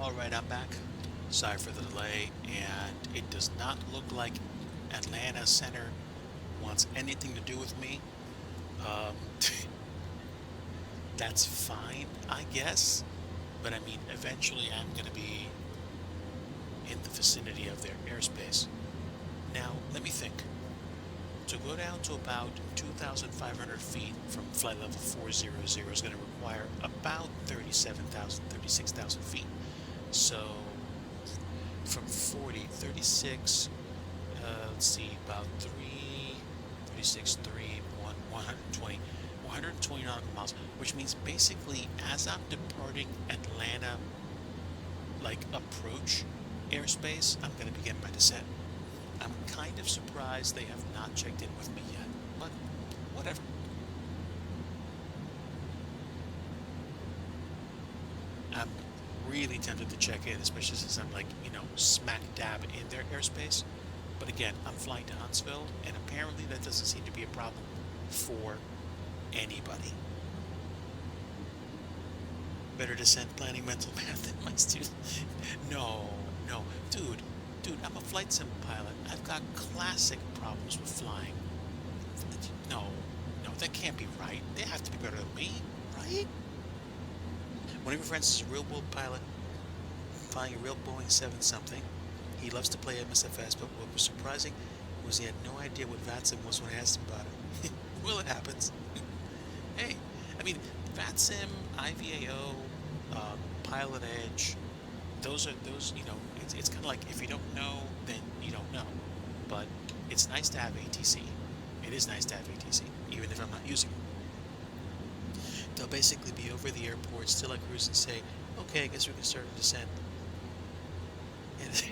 Alright, I'm back. Sorry for the delay, and it does not look like Atlanta Center wants anything to do with me. Um, that's fine, I guess. But I mean, eventually I'm going to be in the vicinity of their airspace. Now, let me think. To go down to about 2,500 feet from flight level 400 is going to require about 37,000, 36,000 feet. So, from 40, 36, let's see, about 3, 36, 3, 1, 120, 120 nautical miles, which means basically as I'm departing Atlanta, like approach airspace, I'm going to begin my descent. I'm kind of surprised they have not checked in with me yet, but whatever. I'm really tempted to check in, especially since I'm like, smack dab in their airspace. But again, I'm flying to Huntsville, and apparently that doesn't seem to be a problem for anybody. Better descent planning mental math than my student. No, no. Dude, I'm a flight sim pilot. I've got classic problems with flying. No, that can't be right. They have to be better than me, right? One of your friends is a real world pilot, flying a real Boeing 7 something. He loves to play MSFS, but what was surprising was he had no idea what VATSIM was when I asked him about it. Well, it happens. Hey, I mean, VATSIM, IVAO, Pilot Edge, those, it's kind of like if you don't know, then you don't know. But it's nice to have ATC. It is nice to have ATC, even if I'm not using it. They'll basically be over the airport, still at cruise, and say, okay, I guess we can start a descent. And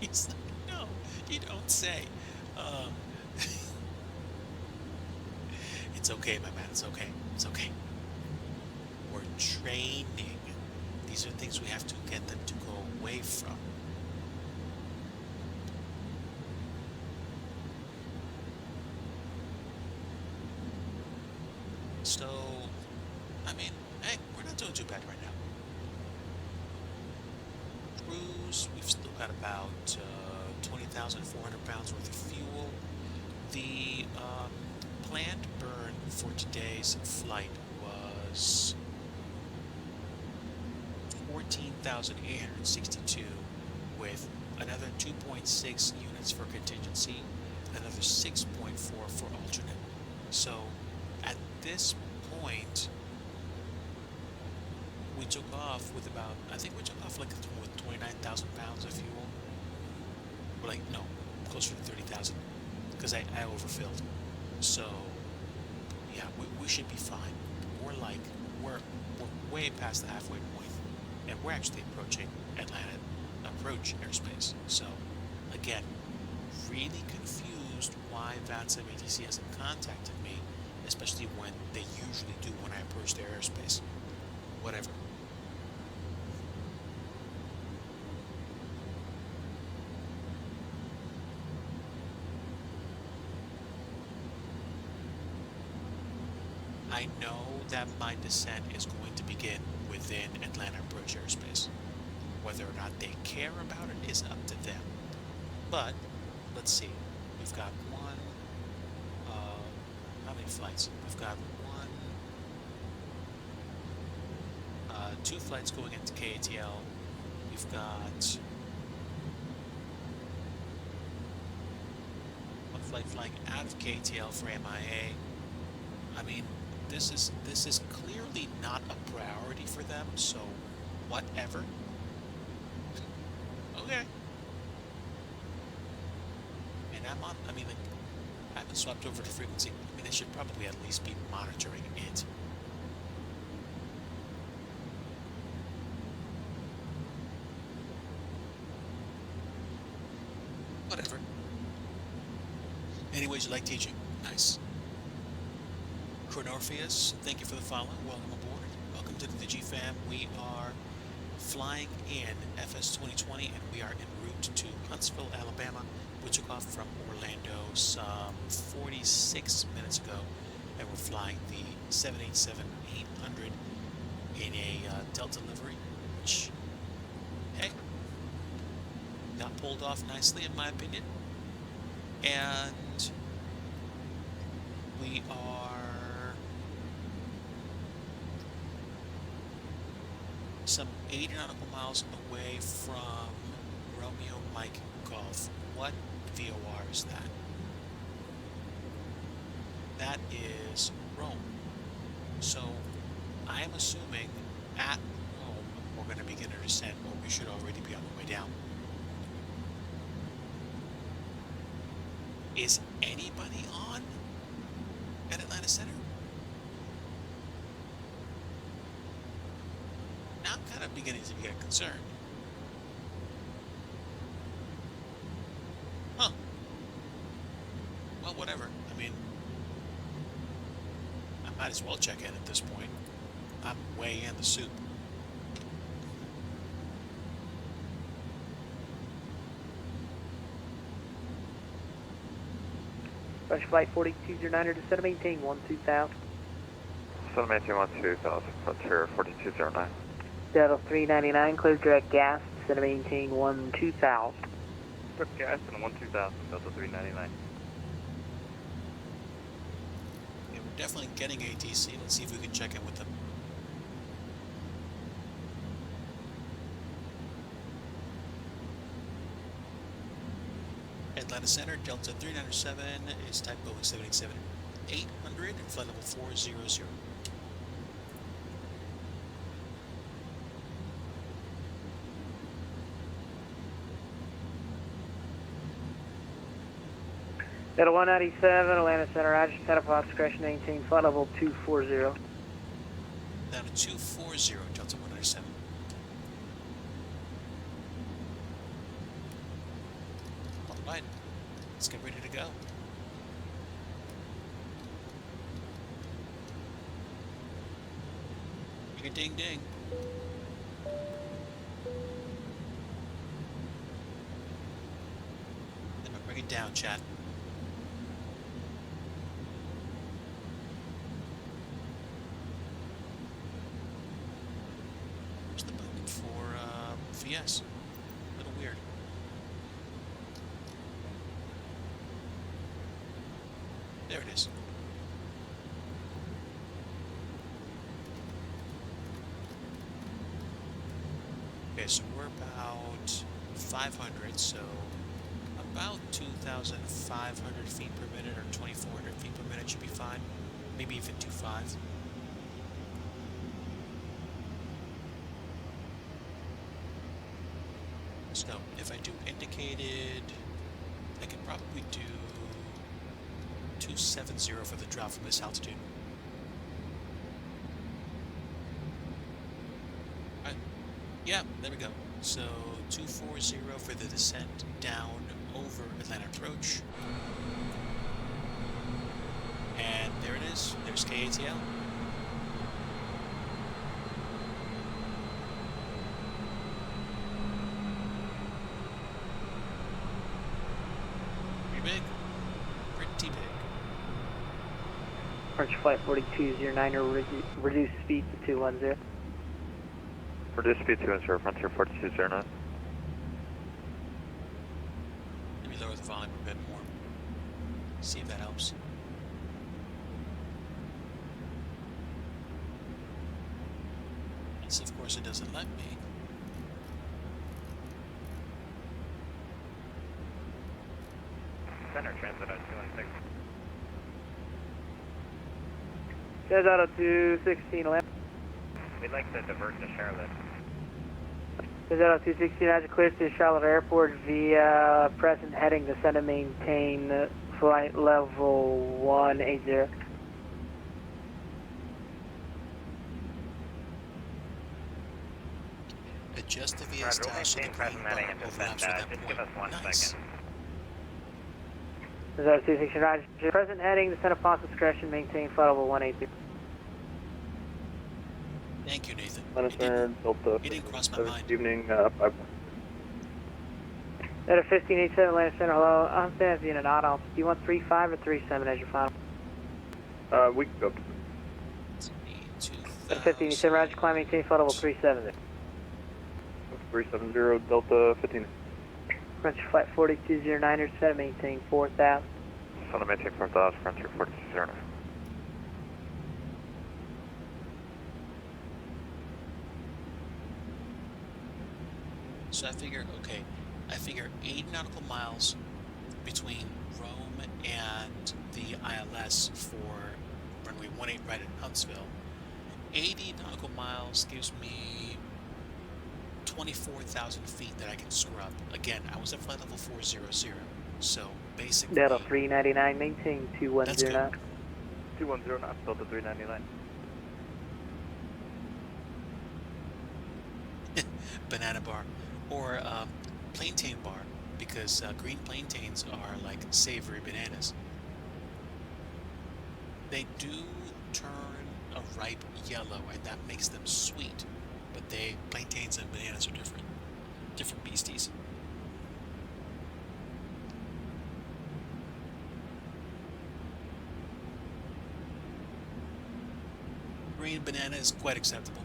he's like, no, you don't say. Um, it's okay, my man, it's okay. It's okay. We're training. These are things we have to get them to go away from. So, I mean, hey, we're not doing too bad right now. Cruise, we've still got about 20,400 pounds worth of fuel. The planned burn for today's flight was 14,862 with another 2.6 units for contingency, another 6.4 for alternate. So at this point, we took off with about, I think we took off like with 29,000 pounds of fuel. Or like, no, closer to 30,000 because I overfilled. So yeah, we should be fine. We're way past the halfway point, and we're actually approaching Atlanta approach airspace. So again, really confused why VATSIM ATC hasn't contacted me, especially when they usually do when I approach their airspace. Whatever. I know that my descent is going to begin within Atlanta approach airspace. Whether or not they care about it is up to them. But let's see. We've got one. How many flights? We've got one. Two flights going into KATL. We've got one flight flying out of KATL for MIA. I mean, this is clearly not a priority for them. So, whatever. Okay. And I'm on. I mean, like, I haven't swapped over to frequency. I mean, they should probably at least be monitoring it. Whatever. Anyways, you like teaching. Nice. Chronorpheus, thank you for the follow. Welcome aboard. Welcome to the DIGI fam. We are flying in FS 2020 and we are en route to Huntsville, Alabama. We took off from Orlando some 46 minutes ago and we're flying the 787-800 in a Delta livery, which, hey, got pulled off nicely in my opinion. And we are some 80 nautical miles away from Romeo Mike Golf. What VOR is that? That is Rome. So I am assuming at Rome we're going to begin our descent, or we should already be on the way down. Is anybody on at Atlanta Center? Now I'm kind of beginning to get concerned. Huh. Well, whatever. I mean, I might as well check in at this point. I'm way in the soup. Special Flight 4209 to 718 2000. 718 2000, Frontier 4209. Delta 399, clear direct gas, 718 2000. Direct gas and 12000, Delta 399. Yeah, we're definitely getting ATC. Let's see if we can check in with them. Atlanta Center, Delta 397 is type Boeing 787-800, flight level 400. Delta 197, Atlanta Center, Roger, Petaflops, discretion 18, flight level 240. Down to 240, Delta 197. All right, let's get ready to go. Ring a ding ding. Then we'll bring it down, chat. GPS. A little weird. There it is. Okay, so we're about 500, so about 2,500 feet per minute or 2,400 feet per minute should be fine. Maybe even 2.5. So if I do indicated, I can probably do 270 for the drop from this altitude. Yeah, there we go. So 240 for the descent down over Atlanta approach. And there it is. There's KATL. Pretty big. Pretty big. Approach flight 4209, reduce speed to 210. Reduce speed 210, Frontier 4209. Let me lower the volume a bit more. See if that helps. Yes, of course it doesn't let me. Center transit on 216. Says auto 21611. We'd like to divert to Charlotte. Says auto 216, as it clears to Charlotte Airport via present heading, descend and maintain flight level 180. Adjust the VS dash so the green bar overlaps with that just give us point. 1 Nice. second. Says auto 216, Roger. Present heading, descend upon discretion, maintain flight level 180. Thank you, Nathan. Delta. It didn't cross my mind. Evening, At a 1587 Atlanta Center, hello. I'm standing being an odd off. Do you want 35 or 37 as your final? We can go. At a 1587, Roger, climb, maintain flight level 370. 370 Delta 15. Frontier flight 4209, set maintain 4000. Center maintain 4000, Frontier 4209. So I figure, okay, I figure 80 nautical miles between Rome and the ILS for runway 18 right at Huntsville. 80 nautical miles gives me 24,000 feet that I can scrub. Again, I was at flight level 400, so basically... Delta 399, maintain That's 210 good. knots. 210 knots, Delta 399. Banana bar. Or plantain bar, because green plantains are like savory bananas. They do turn a ripe yellow, and that makes them sweet. But plantains and bananas are different. Different beasties. Green banana is quite acceptable.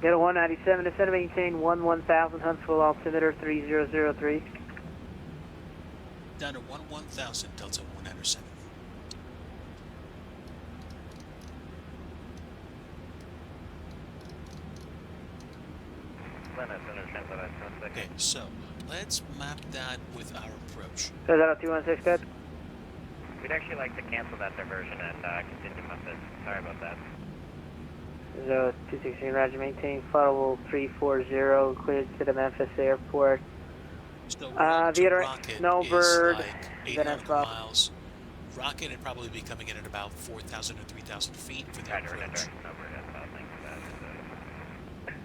Delta 197, descend and maintain 1000, Huntsville altimeter 3003. Down to 1000, Delta 197. Okay, so let's map that with our approach. So is that a 216 good? We'd actually like to cancel that diversion and continue Memphis. Sorry about that. So 216, Roger, maintain flight level 340, cleared to the Memphis airport. So Rome to Theater, Rocket Snowbird, is like 8 then nautical Bob. miles. Rocket would probably be coming in at about 4,000 or 3,000 feet for the Roger, approach. direction over, yes, thanks for that.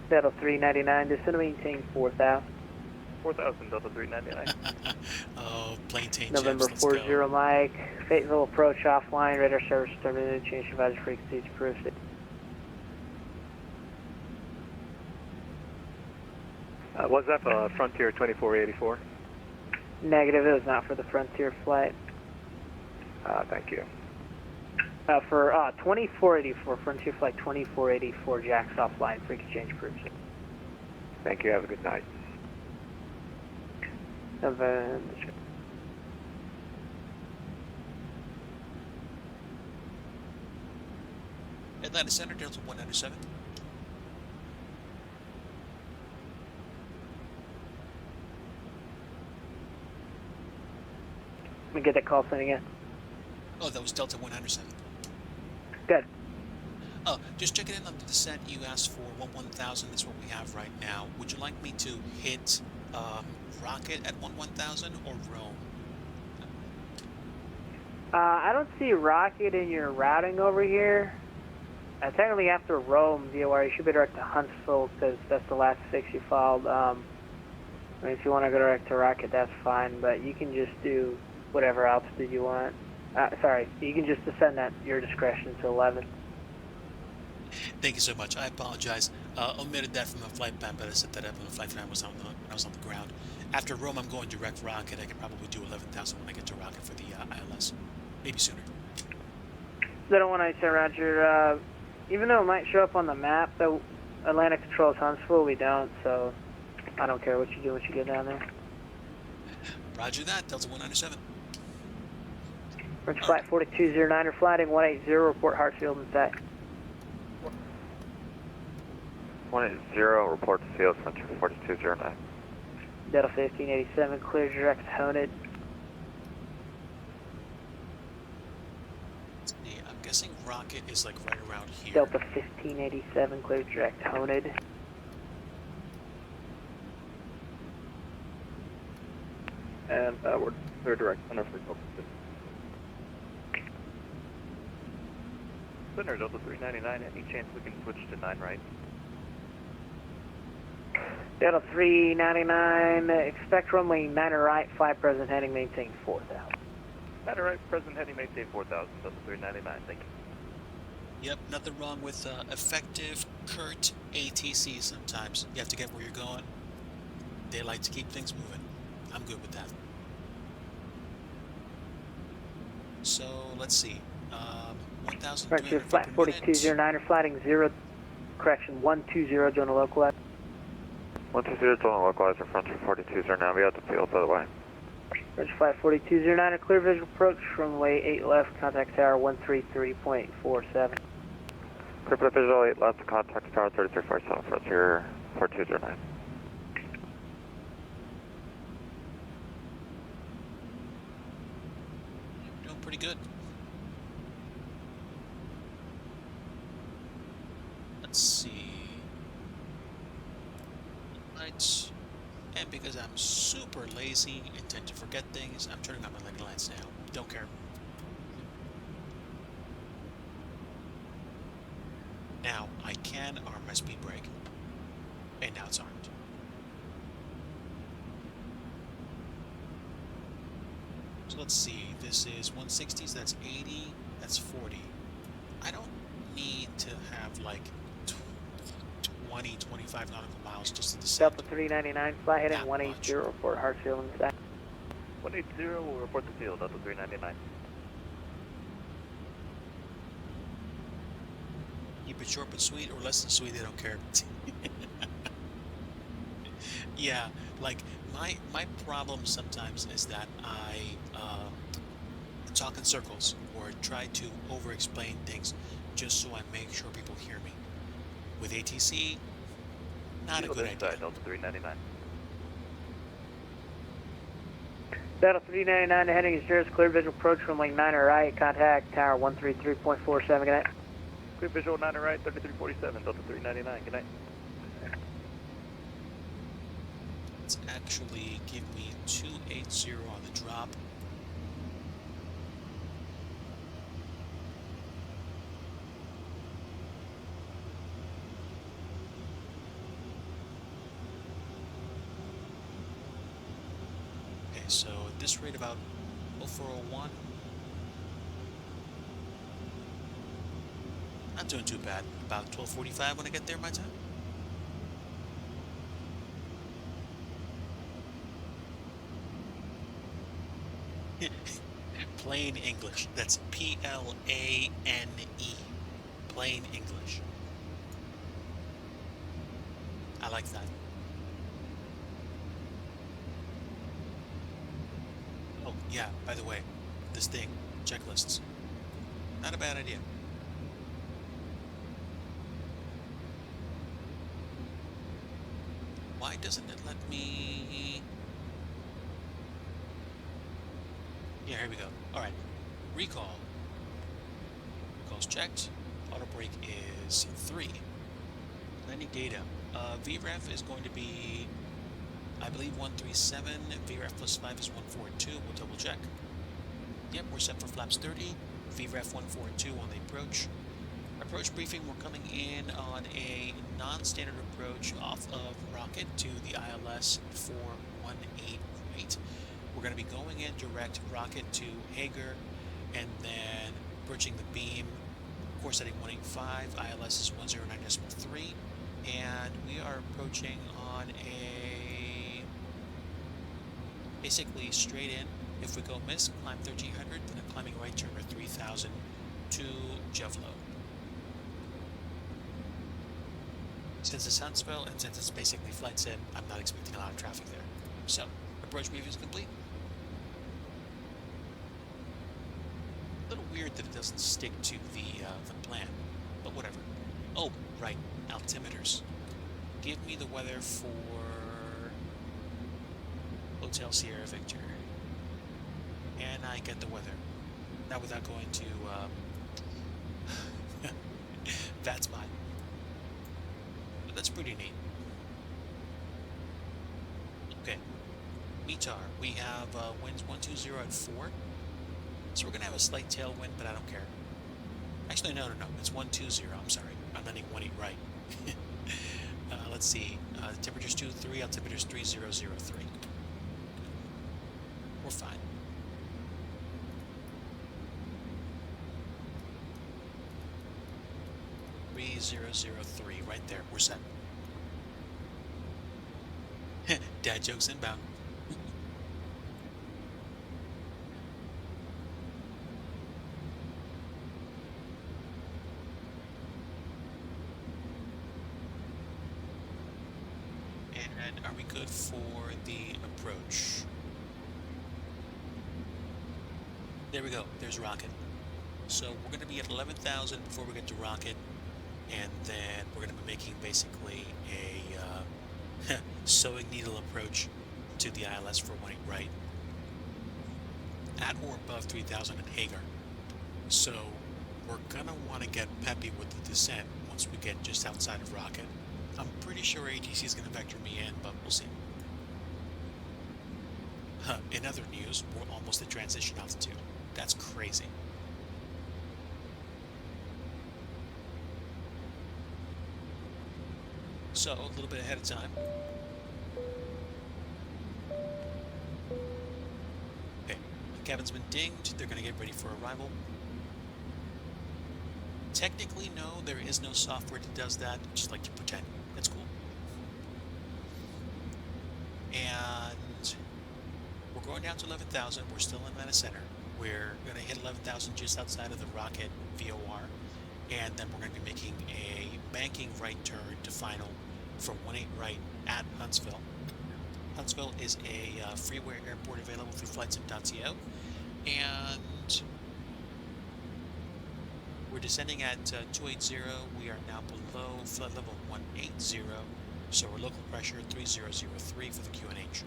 Delta 399, descend and maintain 4000. 4000 Delta 399. Oh, plantain November chips, let's 40 go. Mike, Fayetteville approach offline, radar service terminated, change advisory frequency to proceed. Was that Frontier 2484? Negative, it was not for the Frontier flight. Thank you. For 2484, Frontier flight 2484, jacks offline, frequency change proceed. Thank you. Have a good night. Atlanta Center, Delta 197. Let me get that call sign again. Oh, that was Delta 107. Good. Oh, just checking in on the descent. You asked for 1000. That's what we have right now. Would you like me to hit rocket at 1000 or roam? I don't see rocket in your routing over here. Technically, after Rome, DOR, you should be direct to Huntsville because that's the last fix you filed. I mean, if you want to go direct to rocket, that's fine, but you can just do whatever altitude you want. Sorry, you can just descend at your discretion to 11. Thank you so much. I apologize. Omitted that from the flight plan, but I set that up when the flight plan was on when I was on the ground. After Rome, I'm going direct rocket. I could probably do 11,000 when I get to rocket for the ILS. Maybe sooner. They don't want to say Roger. Even though it might show up on the map, that Atlanta controls Huntsville, we don't, so I don't care what you do once you get down there. Roger that. Delta 197. French flight 4209, you're flying 180, report Hartsfield and set. 180, report to field, Frontier 4209. Delta 1587, clear direct Honed. Yeah, I'm guessing rocket is like right around here. Delta 1587, clear direct Honed. And we're clear direct center for Delta 15. Center Delta 399, any chance we can switch to 9 right? Delta 399, expect runway 9 right, fly present heading, maintain 4000. 9 right, present heading, maintain 4000, Delta 399, thank you. Yep, nothing wrong with effective, curt ATC sometimes. You have to get where you're going. They like to keep things moving. I'm good with that. So, let's see. 1,000. Right, so flight 4209, you're flying 120, join the localizer. 120, join the localizer, Frontier 4209, we out the field, by the way. French flight 4209, a clear visual approach, runway 8 left, contact tower 133.47. Clear for visual 8 left, contact tower 3347, Frontier 4209. Doing pretty good. Let's see. Lights. And because I'm super lazy and tend to forget things, I'm turning on my leg lights now. Don't care. Now, I can arm my speed brake. And now it's armed. So let's see. This is 160s, that's 80, that's 40. I don't need to have like 20, 25 nautical miles just to descend. Delta 399, fly heading Not 180, much. report Hartsfield and set. 180 will report the field, Delta 399. Keep it short but sweet, or less than sweet, they don't care. Yeah, like my problem sometimes is that I talk in circles or try to over-explain things just so I make sure people hear me. With ATC, not a good idea. Delta 399. Delta 399, the heading is yours, clear visual approach, runway 9 right, contact tower 133.47, good night. Clear visual 9 right, 3347, Delta 399, good night. Let's actually give me 280 on the drop. Okay, so at this rate about 0401. Not doing too bad. About 1245 when I get there my time. Plain English. That's Plane. Plain English. I like that. Yeah, by the way, this thing, checklists, not a bad idea. Why doesn't it let me... Yeah, here we go. Alright, recall. Recall's checked. Auto brake is 3. Landing data. VREF is going to be, I believe, 137. VREF plus 5 is 142. We'll double check. Yep, we're set for flaps 30. VREF 142 on the approach. Approach briefing, we're coming in on a non-standard approach off of Rocket to the ILS 418 right. We're going to be going in direct Rocket to Hager and then approaching the beam. Course heading 185, ILS is 109.3, and we are approaching on a basically straight in. If we go miss, climb 1300, then a climbing right turn or 3000 to Jevlo. Since it's Huntsville and since it's basically flight sim, I'm not expecting a lot of traffic there. So, approach briefing is complete. A little weird that it doesn't stick to the plan, but whatever. Oh, right, altimeters. Give me the weather for Hotel Sierra Victor. And I get the weather. Not without going to that's mine. But that's pretty neat. Okay. METAR. We have winds 120 at 4. So we're going to have a slight tailwind, but I don't care. Actually, no. It's 120. I'm sorry. I'm landing 18 right. Let's see. Temperature's 23. Altimeter's 3003. We're fine. .003 right there. We're set. Dad jokes inbound. And are we good for the approach? There we go. There's Rocket. So we're going to be at 11,000 before we get to Rocket, and then we're going to be making basically a sewing needle approach to the ILS for 18 right at or above 3,000 in Hagar. So we're going to want to get peppy with the descent once we get just outside of Rocket. I'm pretty sure ATC is going to vector me in, but we'll see. In other news, we're almost at transition altitude. That's crazy. So, a little bit ahead of time. Okay, the cabin's been dinged. They're going to get ready for arrival. Technically, no, there is no software that does that. Just like to pretend. That's cool. And we're going down to 11,000. We're still in Atlanta Center. We're going to hit 11,000 just outside of the Rocket VOR. And then we're going to be making a banking right turn to final for 18 right at Huntsville. Huntsville is a freeware airport available through flightsim.to. And we're descending at 280. We are now below flood level 180. So our local pressure 3003 for the QNH.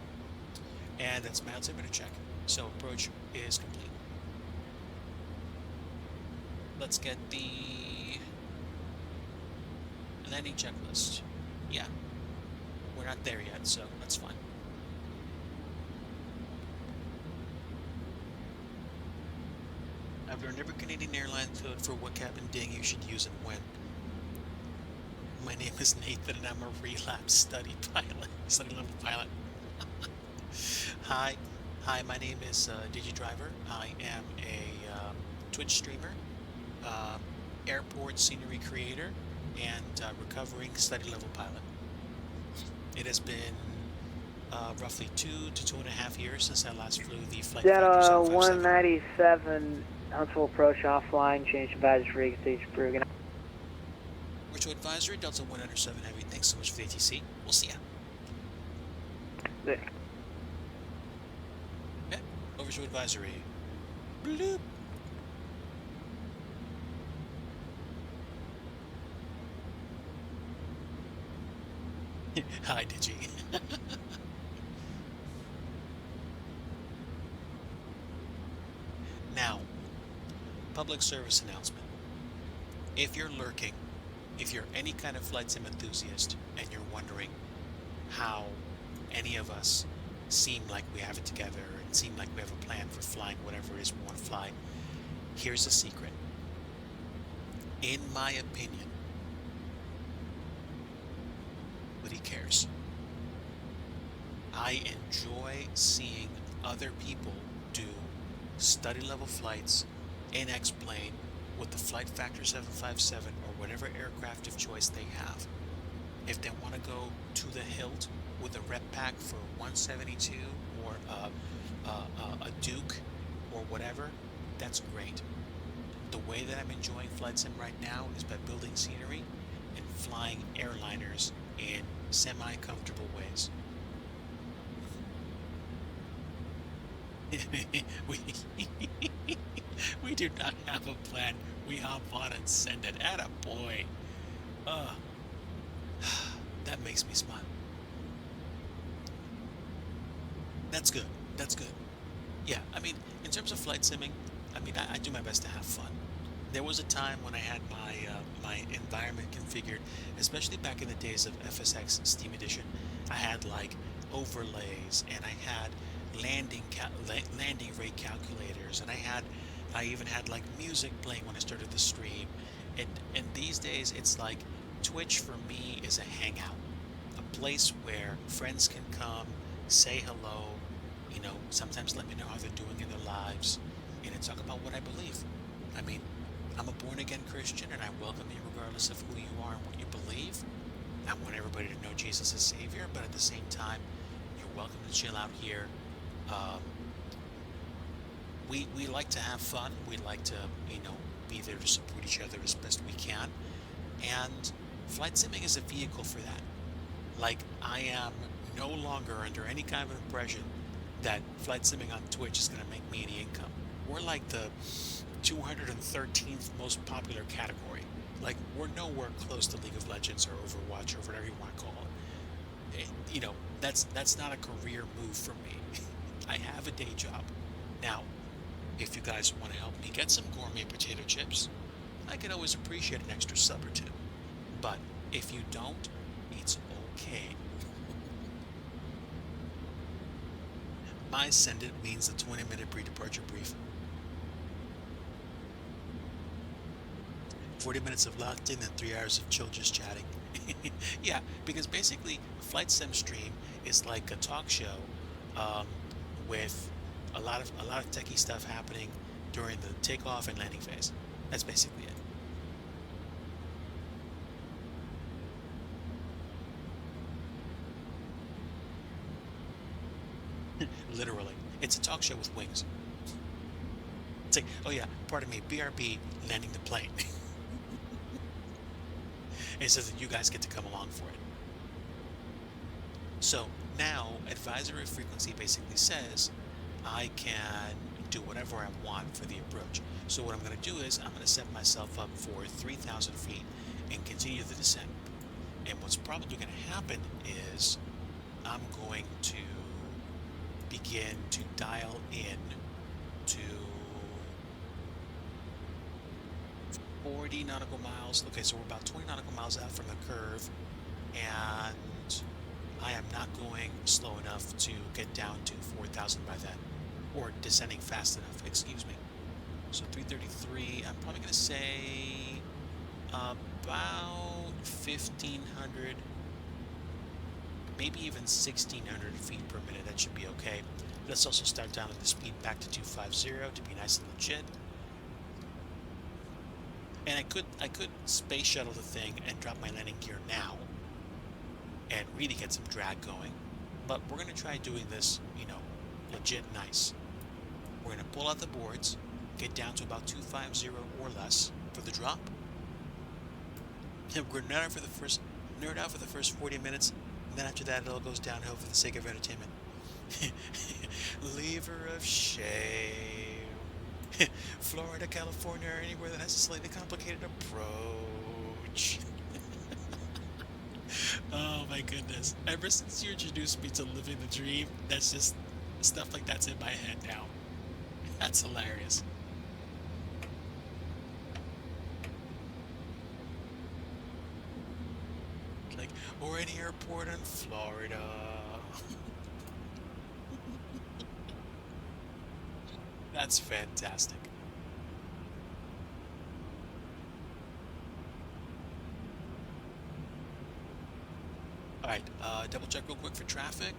And that's my altimeter check. So approach is complete. Let's get the landing checklist. Yeah, we're not there yet, so that's fine. I've learned every Canadian airline code for what cabin ding you should use and when. My name is Nathan and I'm a relapse study level pilot. Hi, my name is DIGI Driver. I am a Twitch streamer, airport scenery creator, and recovering study level pilot. It has been roughly 2 to 2.5 years since I last flew the flight. Delta 197, Huntsville approach offline, change advisory, stage Bruggen. We're to advisory, Delta 107 Heavy. Thanks so much for the ATC. We'll see ya. Yeah. Okay, over visual advisory. Bloop. Hi, Digi. Now, public service announcement. If you're lurking, if you're any kind of flight sim enthusiast and you're wondering how any of us seem like we have it together and seem like we have a plan for flying whatever it is we want to fly, here's a secret. In my opinion, nobody cares. I enjoy seeing other people do study level flights in X-plane with the Flight Factor 757 or whatever aircraft of choice they have. If they want to go to the hilt with a rep pack for 172 or a Duke or whatever, that's great. The way that I'm enjoying flight sim right now is by building scenery and flying airliners in semi-comfortable ways. we do not have a plan. We hop on and send it. Attaboy. That makes me smile. That's good. That's good. Yeah, I mean, in terms of flight simming, I mean, I do my best to have fun. There was a time when I had my environment configured, especially back in the days of FSX Steam Edition. I had like overlays, and I had landing rate calculators, and I even had like music playing when I started the stream. And these days, it's like Twitch for me is a hangout, a place where friends can come, say hello, sometimes let me know how they're doing in their lives, and talk about what I believe. I mean, I'm a born-again Christian, and I welcome you regardless of who you are and what you believe. I want everybody to know Jesus as Savior, but at the same time, you're welcome to chill out here. We like to have fun. We like to, be there to support each other as best we can. And flight simming is a vehicle for that. Like, I am no longer under any kind of impression that flight simming on Twitch is going to make me any income. We're like the 213th most popular category. Like, we're nowhere close to League of Legends or Overwatch or whatever you want to call it. That's not a career move for me. I have a day job. Now, if you guys want to help me get some gourmet potato chips, I could always appreciate an extra sub or two. But if you don't, it's okay. My send it means the 20-minute pre-departure brief. 40 minutes of locked in and 3 hours of chill just chatting. Yeah, because basically Flight Sim Stream is like a talk show with a lot of techie stuff happening during the takeoff and landing phase. That's basically it. Literally, it's a talk show with wings. It's like, oh yeah, pardon me, BRB landing the plane. It says that you guys get to come along for it. So now advisory frequency basically says I can do whatever I want for the approach. So what I'm going to do is I'm going to set myself up for 3,000 feet and continue the descent. And what's probably going to happen is I'm going to begin to dial in to 40 nautical miles. Okay, so we're about 20 nautical miles out from the curve, and I am not going slow enough to get down to 4,000 by then, or descending fast enough, excuse me. So 333, I'm probably going to say about 1,500, maybe even 1,600 feet per minute. That should be okay. Let's also start down the speed back to 250 to be nice and legit. And I could space shuttle the thing and drop my landing gear now and really get some drag going. But we're going to try doing this, legit nice. We're going to pull out the boards, get down to about 250 or less for the drop. And we're nerd out for the first 40 minutes, and then after that it all goes downhill for the sake of entertainment. Lever of shame. Florida, California, or anywhere that has a slightly complicated approach. Oh my goodness. Ever since you introduced me to living the dream, that's just stuff like that's in my head now. That's hilarious. Like, or an airport in Florida. That's fantastic. Alright, double check real quick for traffic.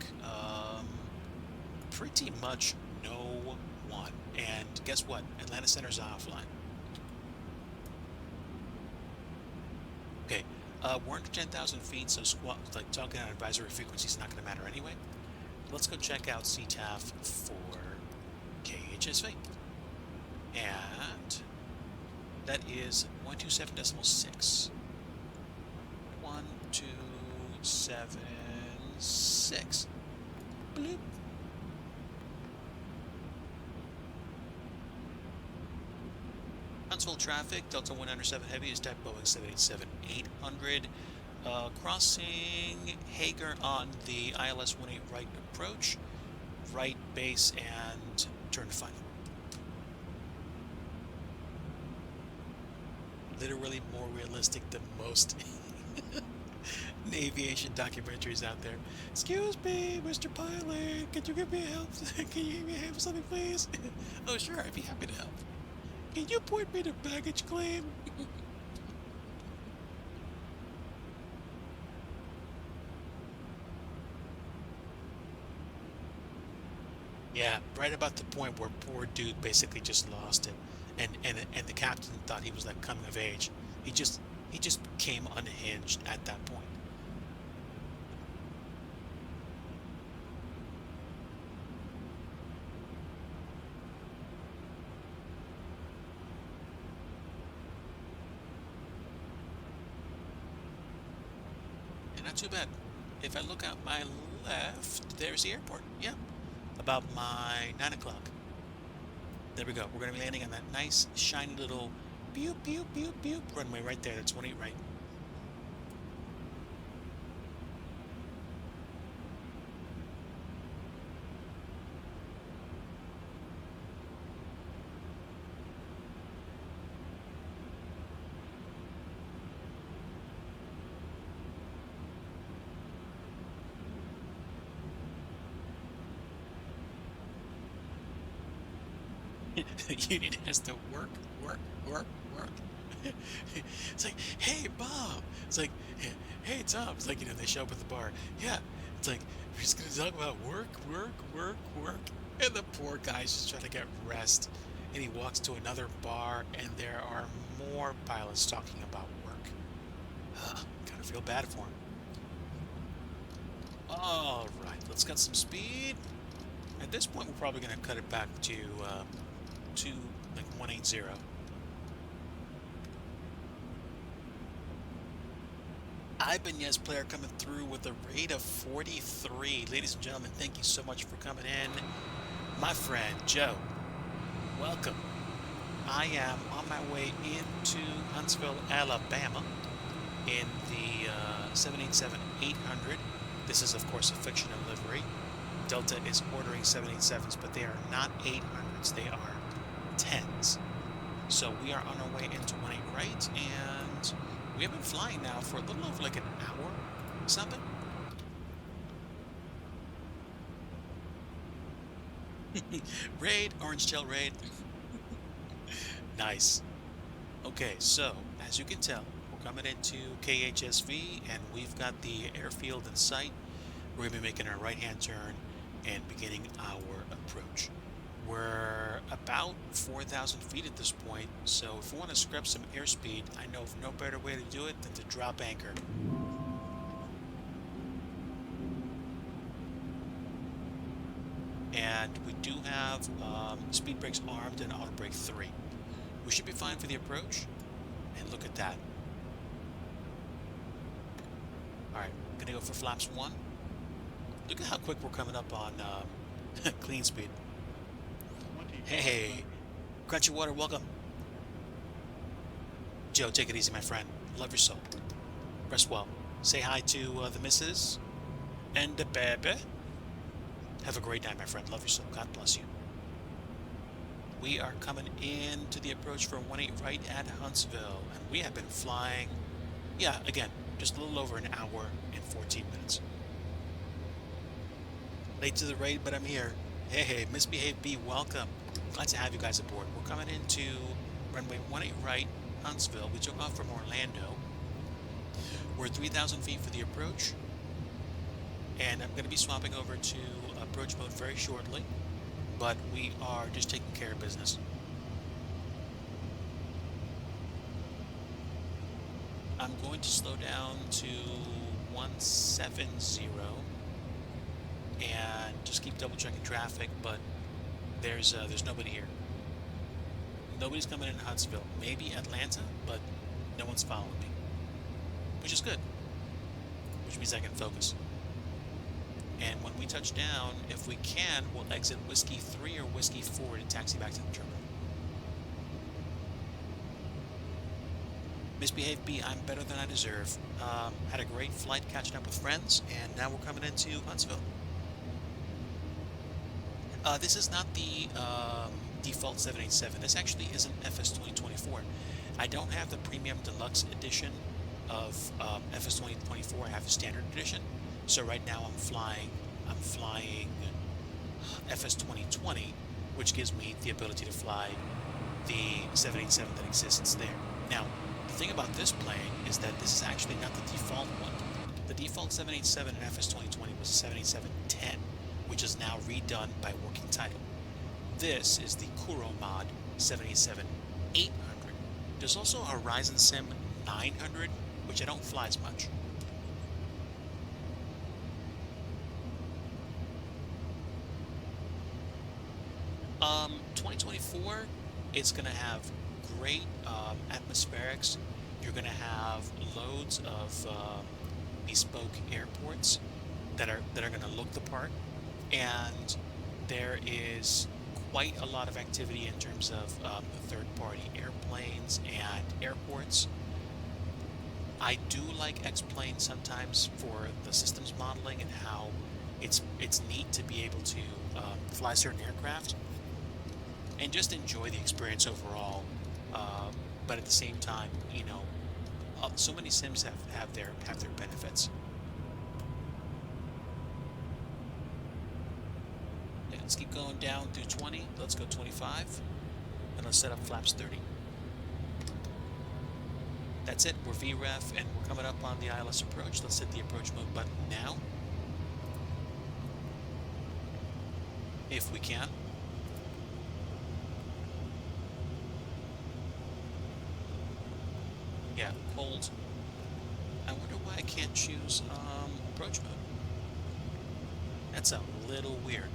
Pretty much no one. And guess what? Atlanta Center's offline. Okay, we're under 10,000 feet, so like talking on advisory frequency is not going to matter anyway. Let's go check out CTAF for KHSV. And that is 127.6. 1276. Bloop. Huntsville traffic, Delta 107 Heavy is type Boeing 787-800. Crossing Hager on the ILS 18 right approach, right base, and turn to final. Literally more realistic than most aviation documentaries out there. Excuse me, Mr. Pilot, could you give me help? Can you give me help with something, please? Oh, sure, I'd be happy to help. Can you point me to baggage claim? Yeah, right about the point where poor dude basically just lost it, and the captain thought he was like coming of age. He just became unhinged at that point. And not too bad. If I look out my left, there's the airport. Yeah, about my 9 o'clock. There we go. We're going to be landing on that nice, shiny little beep, beep, beep, beep runway right there. That's 18 right. The union has to work. It's like, hey, Bob. It's like, hey, Tom. It's like, they show up at the bar. Yeah. It's like, we're just going to talk about work. And the poor guy's just trying to get rest. And he walks to another bar, and there are more pilots talking about work. Kind of feel bad for him. All right, let's get some speed. At this point, we're probably going to cut it back to like 180. Ibanez player coming through with a rate of 43. Ladies and gentlemen, thank you so much for coming in. My friend Joe, welcome. I am on my way into Huntsville, Alabama in the 787-800. This is, of course, a fictional livery. Delta is ordering 787s, but they are not 800s. They are 10s. So we are on our way into 18 right, and we have been flying now for a little over like an hour, something. Raid, orange tail raid. Nice. Okay, so as you can tell, we're coming into KHSV, and we've got the airfield in sight. We're going to be making our right-hand turn and beginning our approach. We're about 4,000 feet at this point, so if we want to scrap some airspeed, I know of no better way to do it than to drop anchor. And we do have speed brakes armed and auto brake 3. We should be fine for the approach, and look at that. Alright, gonna go for flaps 1. Look at how quick we're coming up on Clean speed. Hey, Crunchy Water, welcome. Joe, take it easy, my friend. Love your soul. Rest well. Say hi to the missus and the baby. Have a great night, my friend. Love your soul. God bless you. We are coming in to the approach for 18 right at Huntsville, and we have been flying, yeah, again, just a little over an hour and 14 minutes. Late to the raid, but I'm here. Hey, Misbehave B, welcome. Glad to have you guys aboard. We're coming into runway 18 right, Huntsville. We took off from Orlando. We're 3,000 feet for the approach, and I'm going to be swapping over to approach mode very shortly, but we are just taking care of business. I'm going to slow down to 170 and just keep double checking traffic, but there's nobody here. Nobody's coming in Huntsville. Maybe Atlanta, but no one's following me, which is good, which means I can focus. And when we touch down, if we can, we'll exit Whiskey 3 or Whiskey 4 to taxi back to the terminal. Misbehave B, I'm better than I deserve. Had a great flight catching up with friends, and now we're coming into Huntsville. This is not the default 787. This actually is an FS 2024. I don't have the Premium Deluxe Edition of FS 2024. I have the Standard Edition. So right now I'm flying FS 2020, which gives me the ability to fly the 787 that exists there. Now, the thing about this plane is that this is actually not the default one. The default 787 in FS 2020 was a 787-10, which is now redone by working title. This is the Kuro mod 787-800. There's also a Horizon Sim 900, which I don't fly as much. 2024, it's going to have great atmospherics. You're going to have loads of bespoke airports that are going to look the part, and there is quite a lot of activity in terms of third-party airplanes and airports. I do like X-Plane sometimes for the systems modeling and how it's neat to be able to fly certain aircraft and just enjoy the experience overall. But at the same time, you know, so many sims have their benefits. Yeah, let's keep going down through 20. Let's go 25, and let's set up flaps 30. That's it. We're VREF, and we're coming up on the ILS approach. Let's hit the approach mode button now, if we can. Yeah, hold. I wonder why I can't choose approach mode. That's a little weird.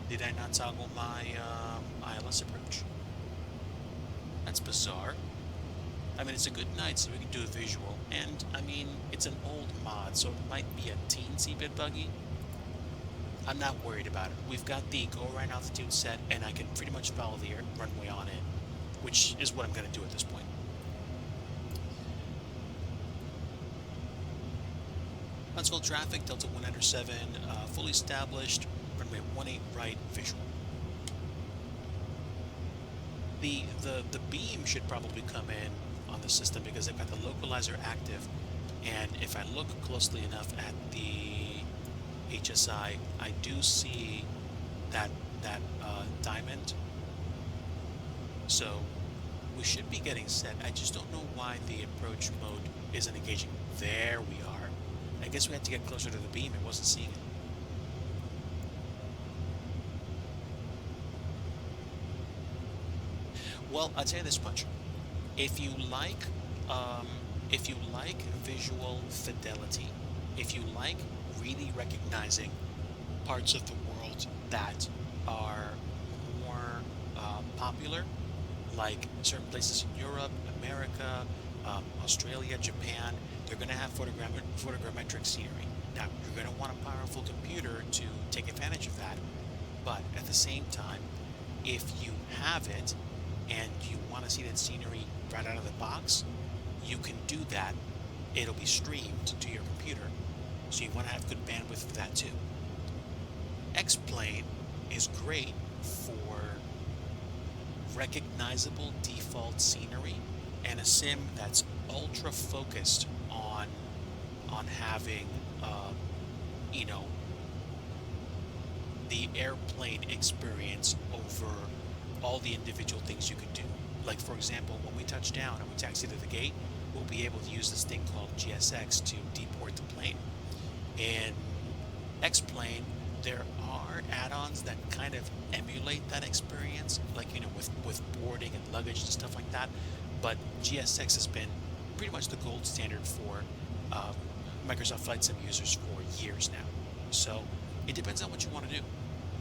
Did I not toggle my ILS approach? That's bizarre. I mean, it's a good night, so we can do a visual. And, I mean, it's an old mod, so it might be a teensy bit buggy. I'm not worried about it. We've got the go-around altitude set, and I can pretty much follow the runway on it, which is what I'm going to do at this point. Huntsville traffic, Delta 197, fully established, runway 18 right, visual. The beam should probably come in on the system because I've got the localizer active, and if I look closely enough at the HSI, I do see that diamond. So we should be getting set. I just don't know why the approach mode isn't engaging. There we are. I guess we had to get closer to the beam. I wasn't seeing it. Well, I'll tell you this much. If you like visual fidelity, if you like really recognizing parts of the world that are more popular, like certain places in Europe, America, Australia, Japan, they're going to have photogrammetric scenery. Now, you're going to want a powerful computer to take advantage of that, but at the same time, if you have it and you want to see that scenery right out of the box, you can do that. It'll be streamed to your computer, so you want to have good bandwidth for that too. X-Plane is great for recognizable default scenery and a sim that's ultra focused on having you know, the airplane experience over all the individual things you can do. Like, for example, when we touch down and we taxi to the gate, we'll be able to use this thing called GSX to deport the plane. In X-Plane, there are add-ons that kind of emulate that experience, like, you know, with boarding and luggage and stuff like that, but GSX has been pretty much the gold standard for Microsoft Flight Sim users for years now. So it depends on what you want to do.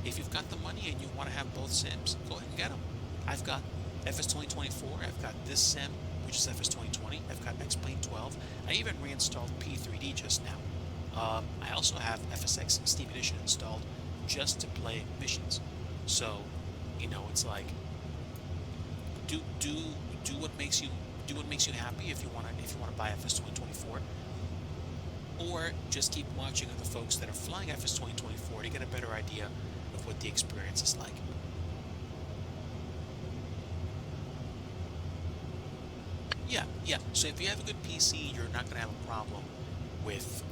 If you've got the money and you want to have both sims, go ahead and get them. I've got FS 2024, I've got this sim, which is FS 2020, I've got X-Plane 12, I even reinstalled P3D just now. I also have FSX Steam Edition installed just to play missions. So, you know, it's like do what makes you happy if you want to buy FS 2024, or just keep watching other folks that are flying FS 2024 to get a better idea of what the experience is like. Yeah. So if you have a good PC, you're not going to have a problem with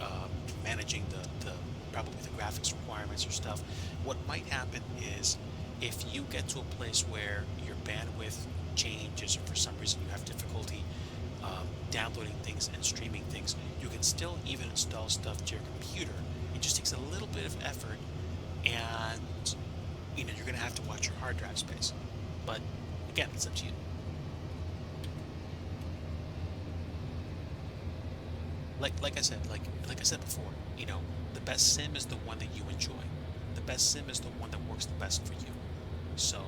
managing the probably the graphics requirements or stuff. What might happen is if you get to a place where your bandwidth changes, or for some reason you have difficulty downloading things and streaming things, you can still even install stuff to your computer. It just takes a little bit of effort, and you know, you're going to have to watch your hard drive space. But again, it's up to you. Like I said, like I said before, you know, the best sim is the one that you enjoy. The best sim is the one that works the best for you. So,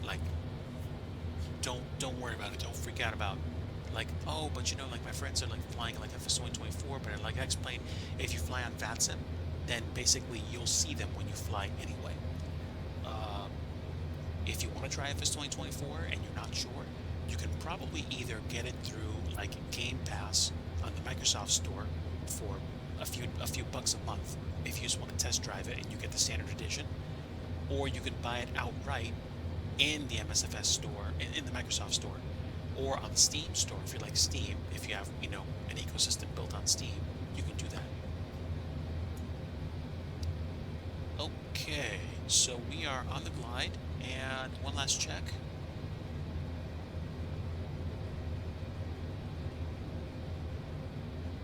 like, don't worry about it. Don't freak out about, like, oh, but you know, like my friends are like flying like FS 2024, but like I explained, if you fly on VATSIM, then basically you'll see them when you fly anyway. If you want to try FS 2024 and you're not sure, you can probably either get it through like Game Pass on the Microsoft Store for a few bucks a month if you just want to test drive it and you get the standard edition, or you can buy it outright in the MSFS store, in the Microsoft Store, or on the Steam store if you like Steam. If you have, you know, an ecosystem built on Steam, you can do that. Okay, so we are on the glide, and one last check.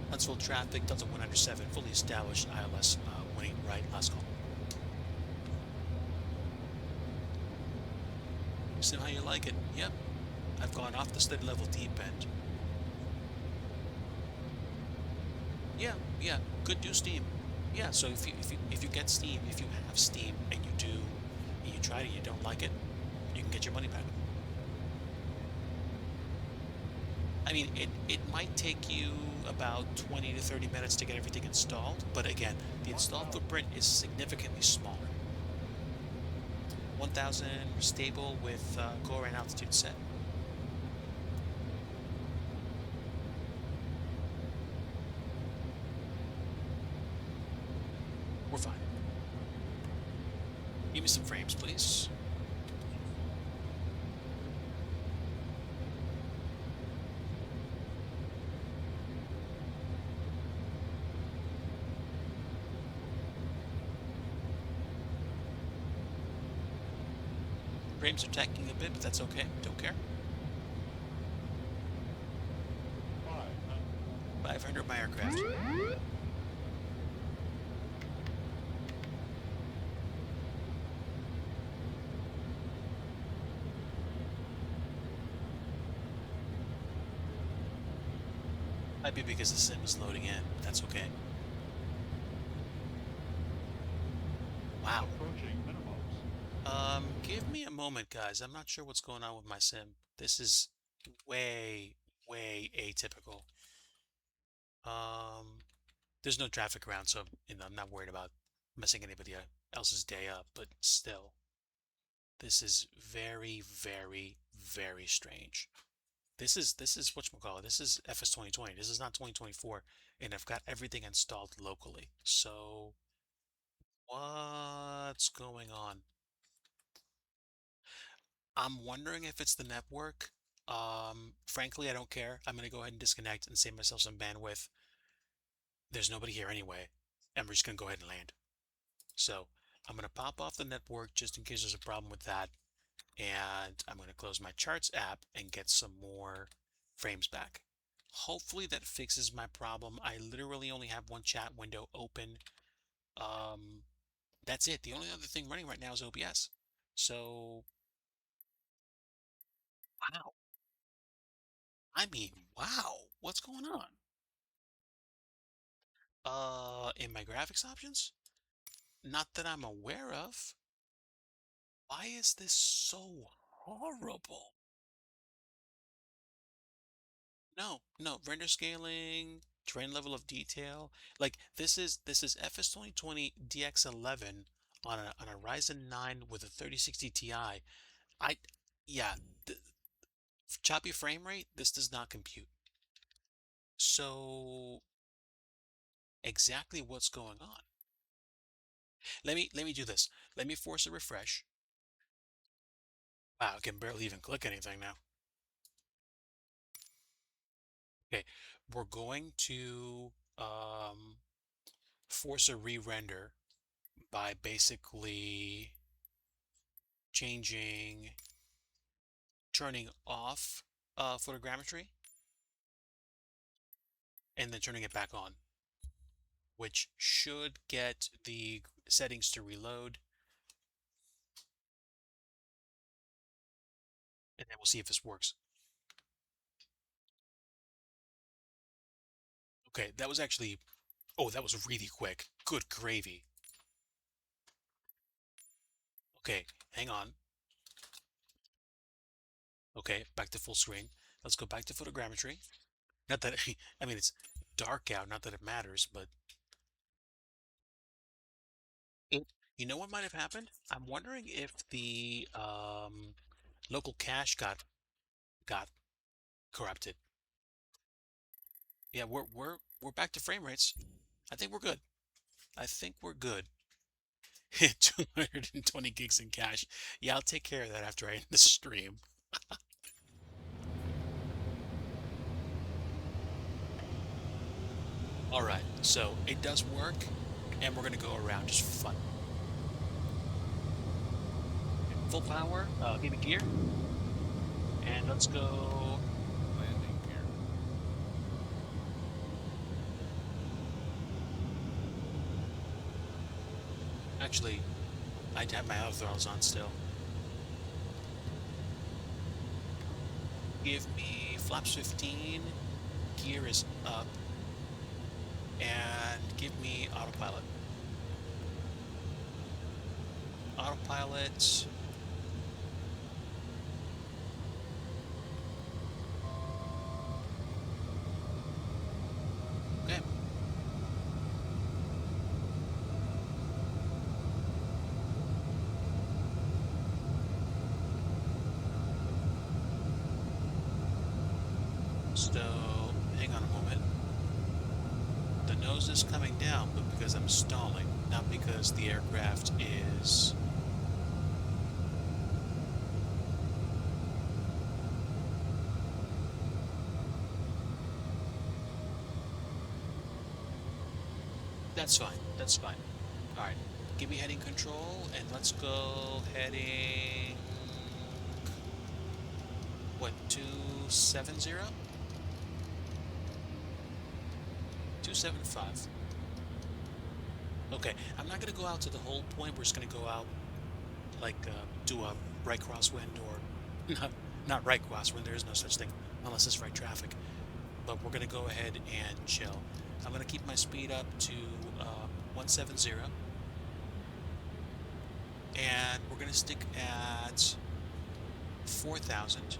Huntsville traffic, Delta 107, fully established, ILS, winning right, last call. See how you like it? Yep. I've gone off the steady level deep end. Yeah, could do Steam. Yeah, so if you get Steam, if you have Steam and you try it and you don't like it, you can get your money back. I mean, it might take you about 20 to 30 minutes to get everything installed, but again, the installed footprint is significantly smaller. 1000 stable with go around altitude set. We're fine. Give me some frames, please. Frames are tacking a bit, but that's okay. Don't care. 500 my aircraft. Might be because the sim is loading in, but that's okay. Wow. Give me a moment, guys. I'm not sure what's going on with my sim. This is way atypical. There's no traffic around, so I'm not worried about messing anybody else's day up. But still, this is very, very, very strange. This is whatchamacallit. This is FS 2020. This is not 2024, and I've got everything installed locally. So what's going on? I'm wondering if it's the network. Frankly, I don't care. I'm gonna go ahead and disconnect and save myself some bandwidth. There's nobody here anyway, and we're just gonna go ahead and land. So I'm gonna pop off the network just in case there's a problem with that, and I'm gonna close my charts app and get some more frames back. Hopefully that fixes my problem. I literally only have one chat window open. Um, that's it. The only other thing running right now is OBS. So, wow. I mean, wow. What's going on? In my graphics options? Not that I'm aware of. Why is this so horrible? No, no, render scaling, terrain level of detail. Like this is FS 2020 DX11 on a Ryzen 9 with a 3060 Ti. I yeah, the choppy frame rate, this does not compute. So exactly what's going on? Let me do this. Let me force a refresh. Wow, I can barely even click anything now. Okay, we're going to force a re-render by basically turning off photogrammetry and then turning it back on, which should get the settings to reload. And then we'll see if this works. Okay, that was actually, oh, that was really quick. Good gravy. Okay, hang on. Okay, back to full screen. Let's go back to photogrammetry. Not that, I mean, it's dark out, not that it matters, but it, you know what might have happened? I'm wondering if the local cache got corrupted. Yeah, we're back to frame rates. I think we're good. I think we're good. 220 gigs in cache. Yeah, I'll take care of that after I end the stream. All right, so it does work, and we're gonna go around just for fun. Full power, give me gear, and let's go landing gear. Actually, I'd have my auto throttles on still. Give me flaps 15, gear is up, and give me autopilot. Autopilot. Okay. So, hang on a moment. The nose is coming down, but because I'm stalling, not because the aircraft is... That's fine, that's fine. Alright, give me heading control, and let's go heading... What, 270? 275. Okay, I'm not going to go out to the hold point. We're just going to go out, like, do a right crosswind, or not right crosswind. There is no such thing unless it's right traffic. But we're going to go ahead and chill. I'm going to keep my speed up to 170. And we're going to stick at 4,000.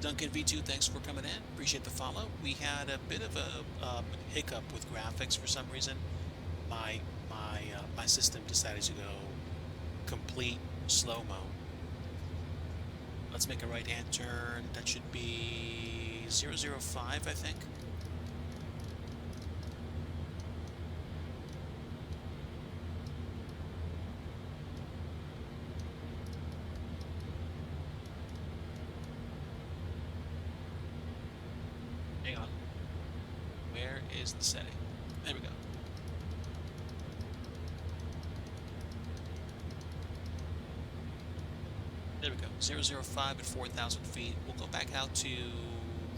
Duncan V2, thanks for coming in. Appreciate the follow. We had a bit of a hiccup with graphics for some reason. My system decided to go complete slow-mo. Let's make a right-hand turn. That should be 005, I think. Hang on. Where is the setting? There we go. There we go. 005 at 4,000 feet. We'll go back out to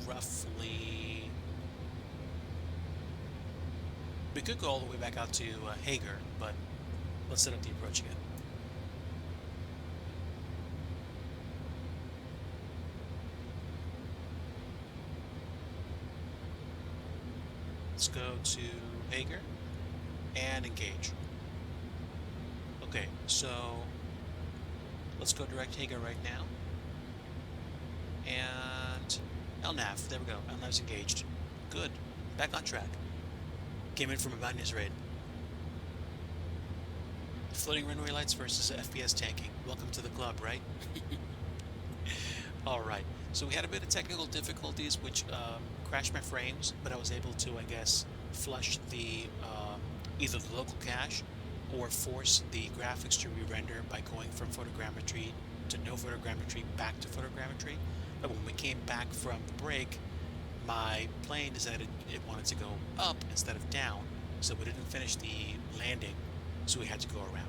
roughly... We could go all the way back out to Hager, but let's set up the approach again. Let's go to Hager and engage. Okay, so let's go direct Hager right now. And LNAV, there we go. LNAV's engaged. Good. Back on track. Came in from a Banyas raid. Floating runway lights versus FPS tanking. Welcome to the club, right? Alright, so we had a bit of technical difficulties which crashed my frames, but I was able to, I guess, flush the either the local cache or force the graphics to re-render by going from photogrammetry to no photogrammetry back to photogrammetry. But when we came back from the break, my plane decided it wanted to go up instead of down, so we didn't finish the landing, so we had to go around.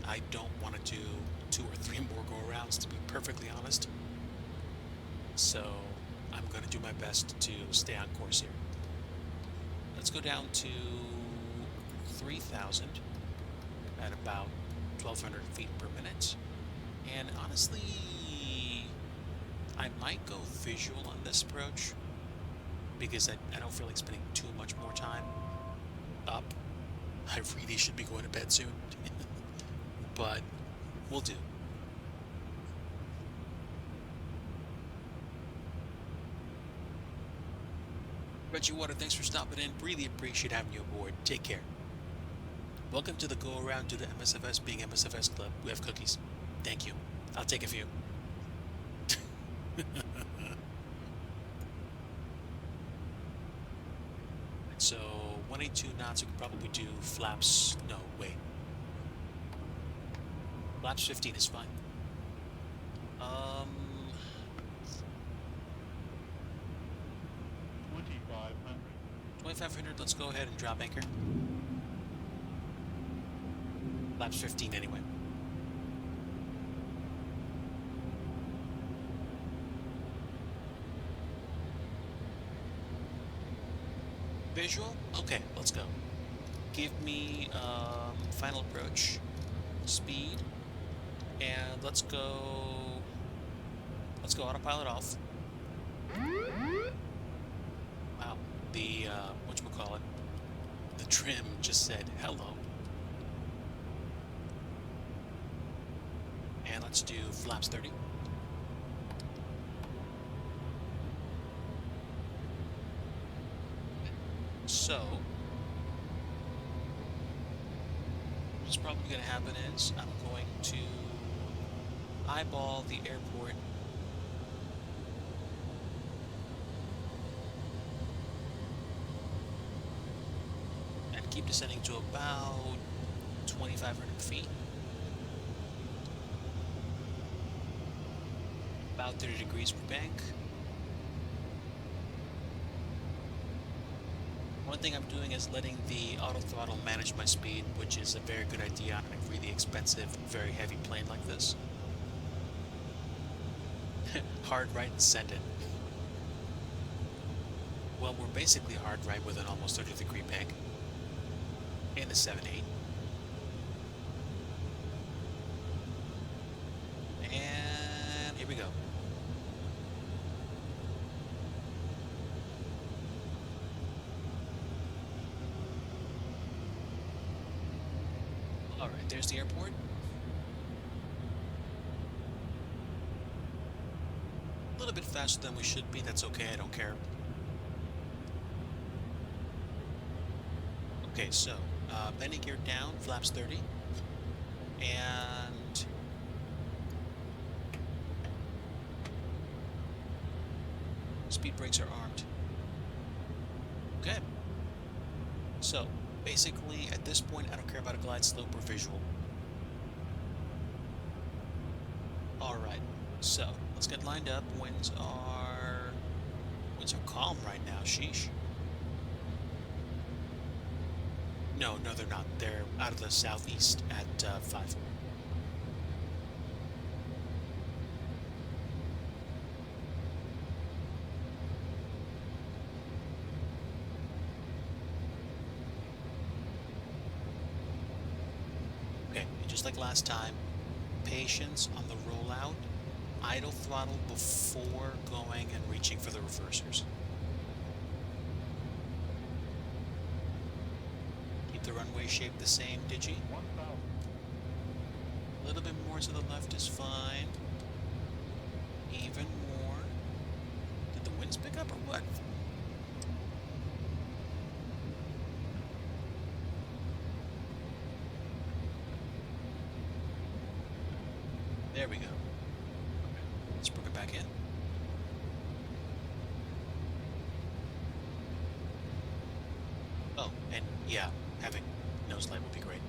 I don't want to do 2 or 3 more go-arounds, to be perfectly honest. So I'm going to do my best to stay on course here. Let's go down to 3,000 at about 1,200 feet per minute. And honestly, I might go visual on this approach because I don't feel like spending too much more time up. I really should be going to bed soon, but we'll do. Reggie Water, thanks for stopping in. Really appreciate having you aboard. Take care. Welcome to the go-around to the MSFS being MSFS Club. We have cookies. Thank you. I'll take a few. So 182 knots, we could probably do flaps. No, wait. Flaps 15 is fine. 2,500. Let's go ahead and drop anchor. Flaps 15 anyway. Visual? Okay, let's go. Give me final approach, speed, and let's go autopilot off. Wow, the whatchamacallit, the trim just said hello. And let's do flaps 30. So, what's probably going to happen is I'm going to eyeball the airport and keep descending to about 2,500 feet. About 30 degrees per bank. One thing I'm doing is letting the auto throttle manage my speed, which is a very good idea on a really expensive, very heavy plane like this. Hard right and send it. Well, we're basically hard right with an almost 30-degree bank. And a 7-8. And here we go. Alright, there's the airport. faster than we should be. That's okay, I don't care. Okay, so, landing gear down, flaps 30. And speed brakes are armed. Okay. So, basically, at this point, I don't care about a glide slope or visual. Alright, so, let's get lined up. Winds are calm right now, sheesh. No, they're not. They're out of the southeast at 5. Okay, just like last time, patience on the rollout, idle throttle before going and reaching for the reversers. Keep the runway shape the same, DIGI. A little bit more to the left is fine. Even more. Did the winds pick up or what? There we go. Let's bring it back in. Oh, and yeah, having nose light would be great.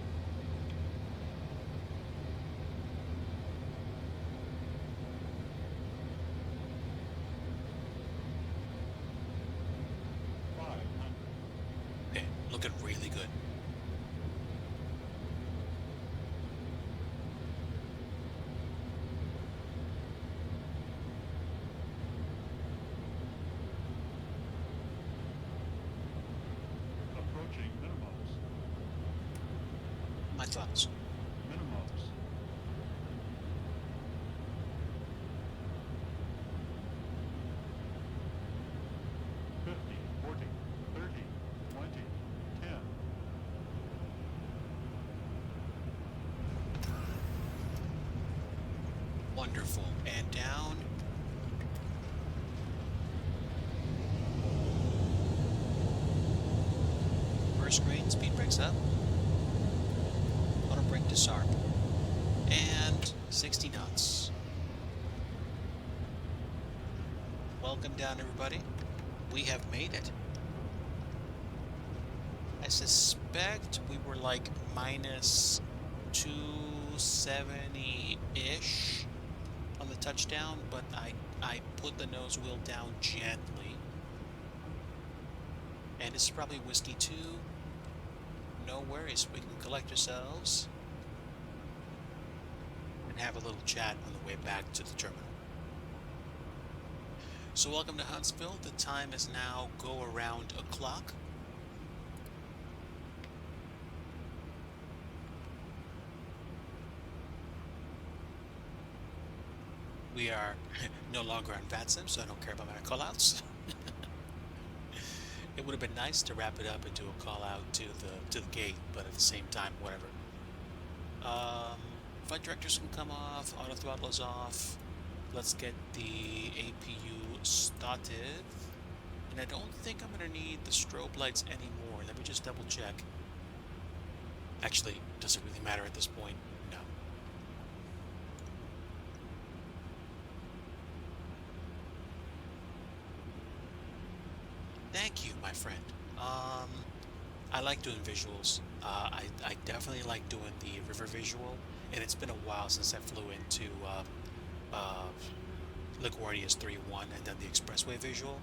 Okay, looking really good. Approaching minimums. My thoughts. Minimums. $50, $40, $30, $20, $10. Wonderful. And down. First grade, speed brakes up. Auto brake disarm. And 60 knots. Welcome down, everybody. We have made it. I suspect we were like minus 270-ish on the touchdown, but I put the nose wheel down gently. And it's probably whiskey too. No worries, we can collect ourselves and have a little chat on the way back to the terminal. So welcome to Huntsville. The time is now go around o'clock. We are no longer on VATSIM, so I don't care about my callouts. It would have been nice to wrap it up and do a call out to the gate, but at the same time, whatever. Flight directors can come off, auto throttle is off. Let's get the APU started. And I don't think I'm gonna need the strobe lights anymore. Let me just double check. Actually, does it really matter at this point? No. Thank you, my friend. I like doing visuals. I definitely like doing the river visual, and it's been a while since I flew into LaGuardia's 3-1 and then the expressway visual.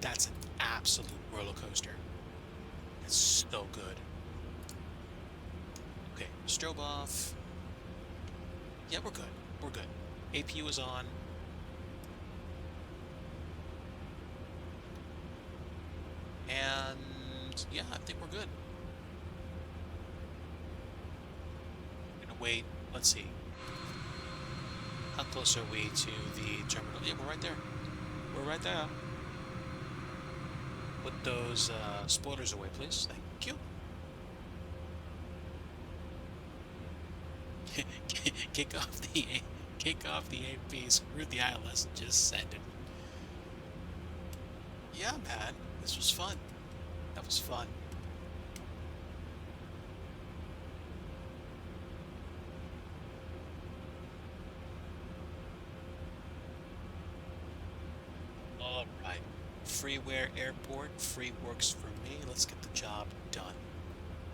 That's an absolute roller coaster. It's so good. Okay, strobe off. Yeah, we're good. We're good. APU is on. And yeah, I think we're good. I'm gonna wait. Let's see. How close are we to the terminal? Yeah, we're right there. We're right there. Put those spoilers away, please. Thank you. kick off the AP. Screw the ILS and just send it. Yeah, man. This was fun. That was fun. All right. Freeware Airport. Free works for me. Let's get the job done.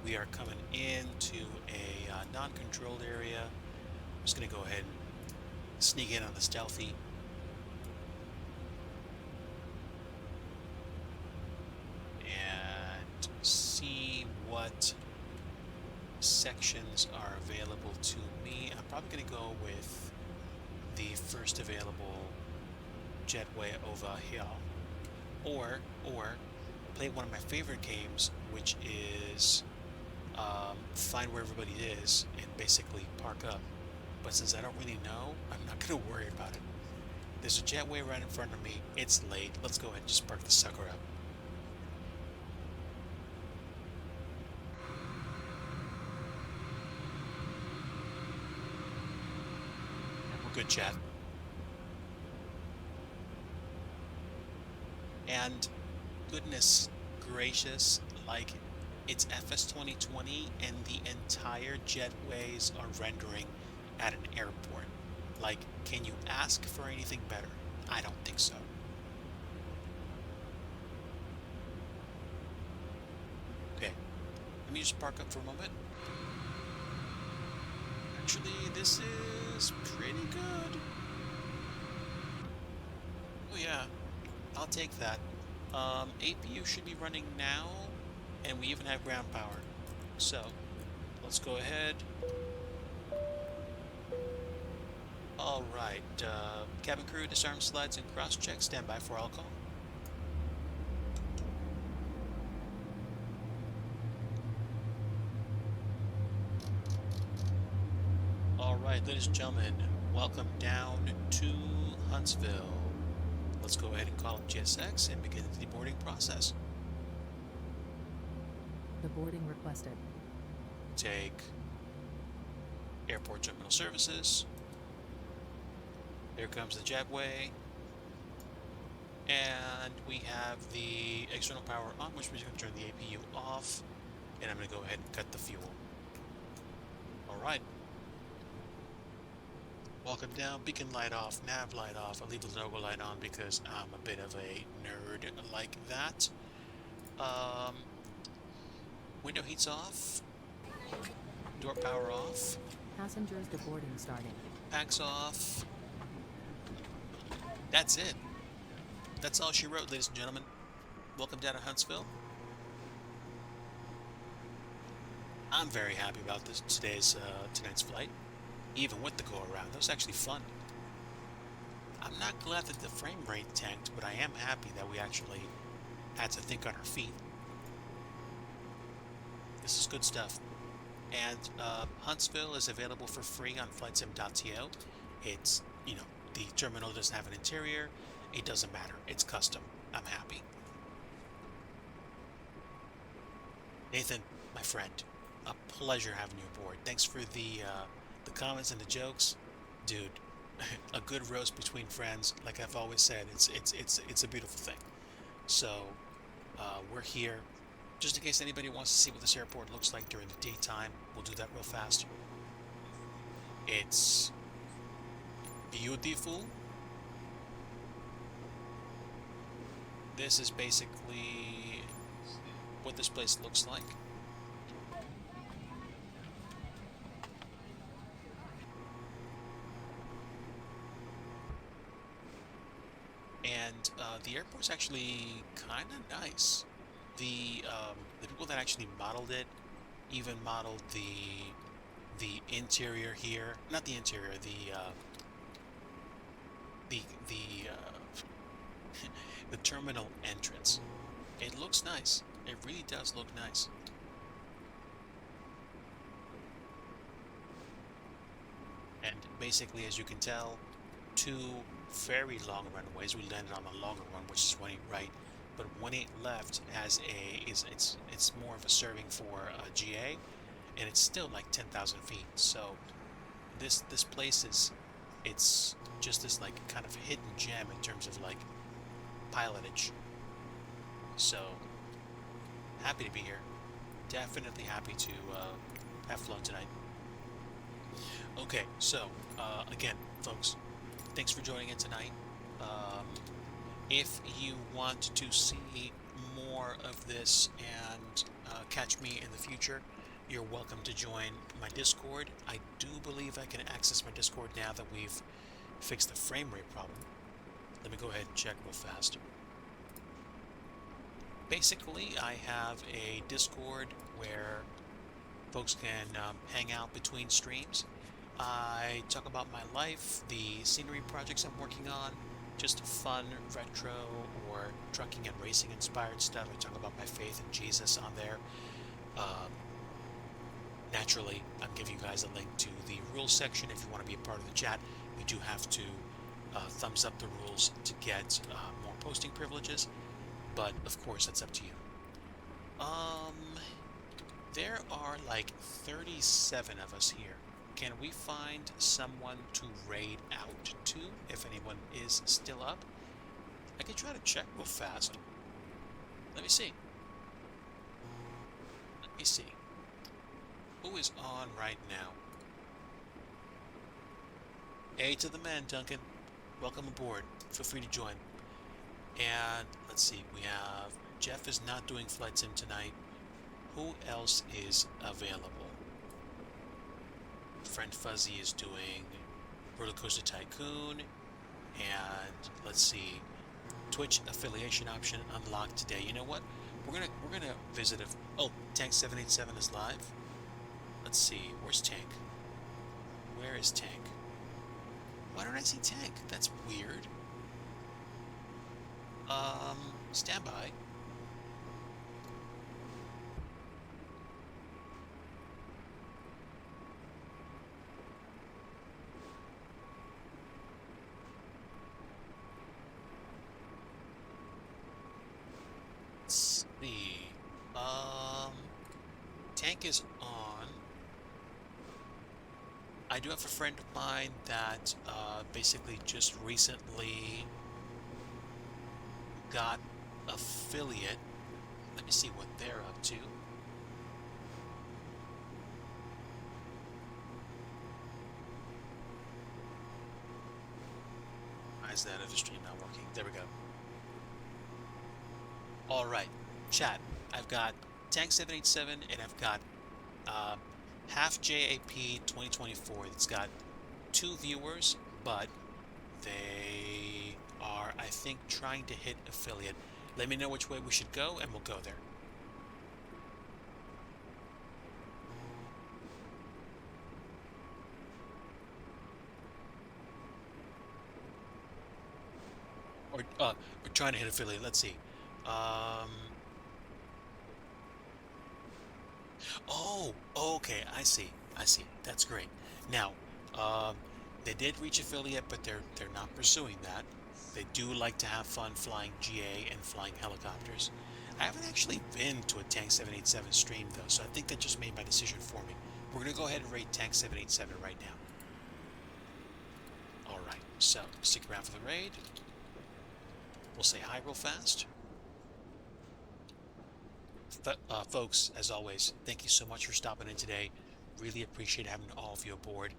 We are coming into a non-controlled area. I'm just going to go ahead and sneak in on the stealthy. And see what sections are available to me. I'm probably going to go with the first available jetway over here. Or play one of my favorite games, which is find where everybody is and basically park up. But since I don't really know, I'm not going to worry about it. There's a jetway right in front of me. It's late. Let's go ahead and just park the sucker up. We're good, chat. And goodness gracious, like, it's FS 2020 and the entire jetways are rendering at an airport. Like, can you ask for anything better? I don't think so. Okay, let me just park up for a moment. Actually, this is pretty good. Oh yeah, I'll take that. APU should be running now, and we even have ground power. So, let's go ahead. Alright, cabin crew, disarm slides and cross-check. Stand by for all call. Alright, ladies and gentlemen, welcome down to Huntsville. Let's go ahead and call up GSX and begin the boarding process. The boarding requested. Take airport terminal services. There comes the jetway. And we have the external power on, which means we're going to turn the APU off. And I'm going to go ahead and cut the fuel. Alright. Welcome down, beacon light off, nav light off. I'll leave the logo light on because I'm a bit of a nerd like that. Window heats off. Door power off. Passengers deboarding starting. Packs off. That's it. That's all she wrote, ladies and gentlemen. Welcome down to Huntsville. I'm very happy about tonight's flight. Even with the go-around, that was actually fun. I'm not glad that the frame rate tanked, but I am happy that we actually had to think on our feet. This is good stuff. And Huntsville is available for free on flightsim.to. It's, the terminal doesn't have an interior. It doesn't matter. It's custom. I'm happy. Nathan, my friend, a pleasure having you aboard. Thanks for the comments and the jokes, dude. A good roast between friends, like I've always said, it's a beautiful thing. So we're here just in case anybody wants to see what this airport looks like during the daytime. We'll do that real fast. It's beautiful. This is basically what this place looks like. And the airport's actually kind of nice. The people that actually modeled it even modeled the interior here. Not the interior. The terminal entrance. It looks nice. It really does look nice. And basically, as you can tell, two very long runways. We landed on the longer one, which is 28 right, but 18 left has it's more of a serving for GA, and it's still like 10,000 feet. So this place it's just this like kind of hidden gem in terms of like pilotage. So, happy to be here. Definitely happy to have flown tonight. Okay, so, again, folks, thanks for joining in tonight. If you want to see more of this and catch me in the future, you're welcome to join my Discord. I do believe I can access my Discord now that we've fixed the frame rate problem. Let me go ahead and check real fast. Basically, I have a Discord where folks can hang out between streams. I talk about my life, the scenery projects I'm working on, just fun, retro, or trucking and racing inspired stuff. I talk about my faith in Jesus on there. Naturally, I'm giving you guys a link to the rules section. If you want to be a part of the chat, you do have to thumbs up the rules to get more posting privileges. But of course, that's up to you. There are like 37 of us here. Can we find someone to raid out to, if anyone is still up? I can try to check real fast. Let me see. Let me see. Who is on right now? A to the men, Duncan. Welcome aboard. Feel free to join. And let's see, we have Jeff is not doing flight sim tonight. Who else is available? Friend Fuzzy is doing Roller Coaster Tycoon, and let's see, Twitch affiliation option unlocked today. You know what? We're gonna visit a. Oh, Tank 787 is live. Let's see, where's Tank? Where is Tank? Why don't I see Tank? That's weird. Stand by. Let's see. Tank is on. I do have a friend of mine that basically just recently got affiliate. Let me see what they're up to. Why is that other stream not working? There we go. Alright, chat. I've got Tank 787 and I've got Half JAP 2024. It's got 2 viewers, but they are, I think, trying to hit affiliate. Let me know which way we should go and we'll go there. Or we're trying to hit affiliate. Let's see. Oh, okay, I see. That's great. Now, they did reach affiliate, but they're not pursuing that. They do like to have fun flying GA and flying helicopters. I haven't actually been to a Tank 787 stream though, so I think that just made my decision for me. We're gonna go ahead and raid Tank 787 right now. Alright, so stick around for the raid. We'll say hi real fast. Folks, as always, thank you so much for stopping in today. Really appreciate having all of you aboard.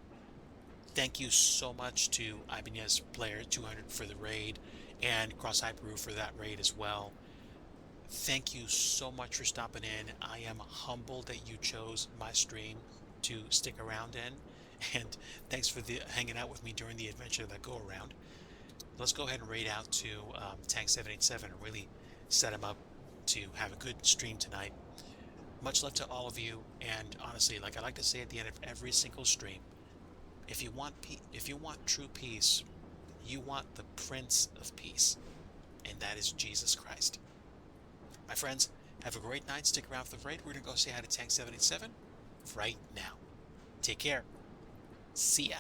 Thank you so much to Ibanez Player 200 for the raid and Cross Hyperu for that raid as well. Thank you so much for stopping in. I am humbled that you chose my stream to stick around in, and thanks for hanging out with me during the adventure that go around. Let's go ahead and raid out to Tank 787 and really set him up to have a good stream tonight. Much love to all of you, and honestly, like I like to say at the end of every single stream, if you want true peace, you want the Prince of Peace, and that is Jesus Christ. My friends, have a great night. Stick around for the raid. We're gonna go say hi to Tank 787 right now. Take care. See ya.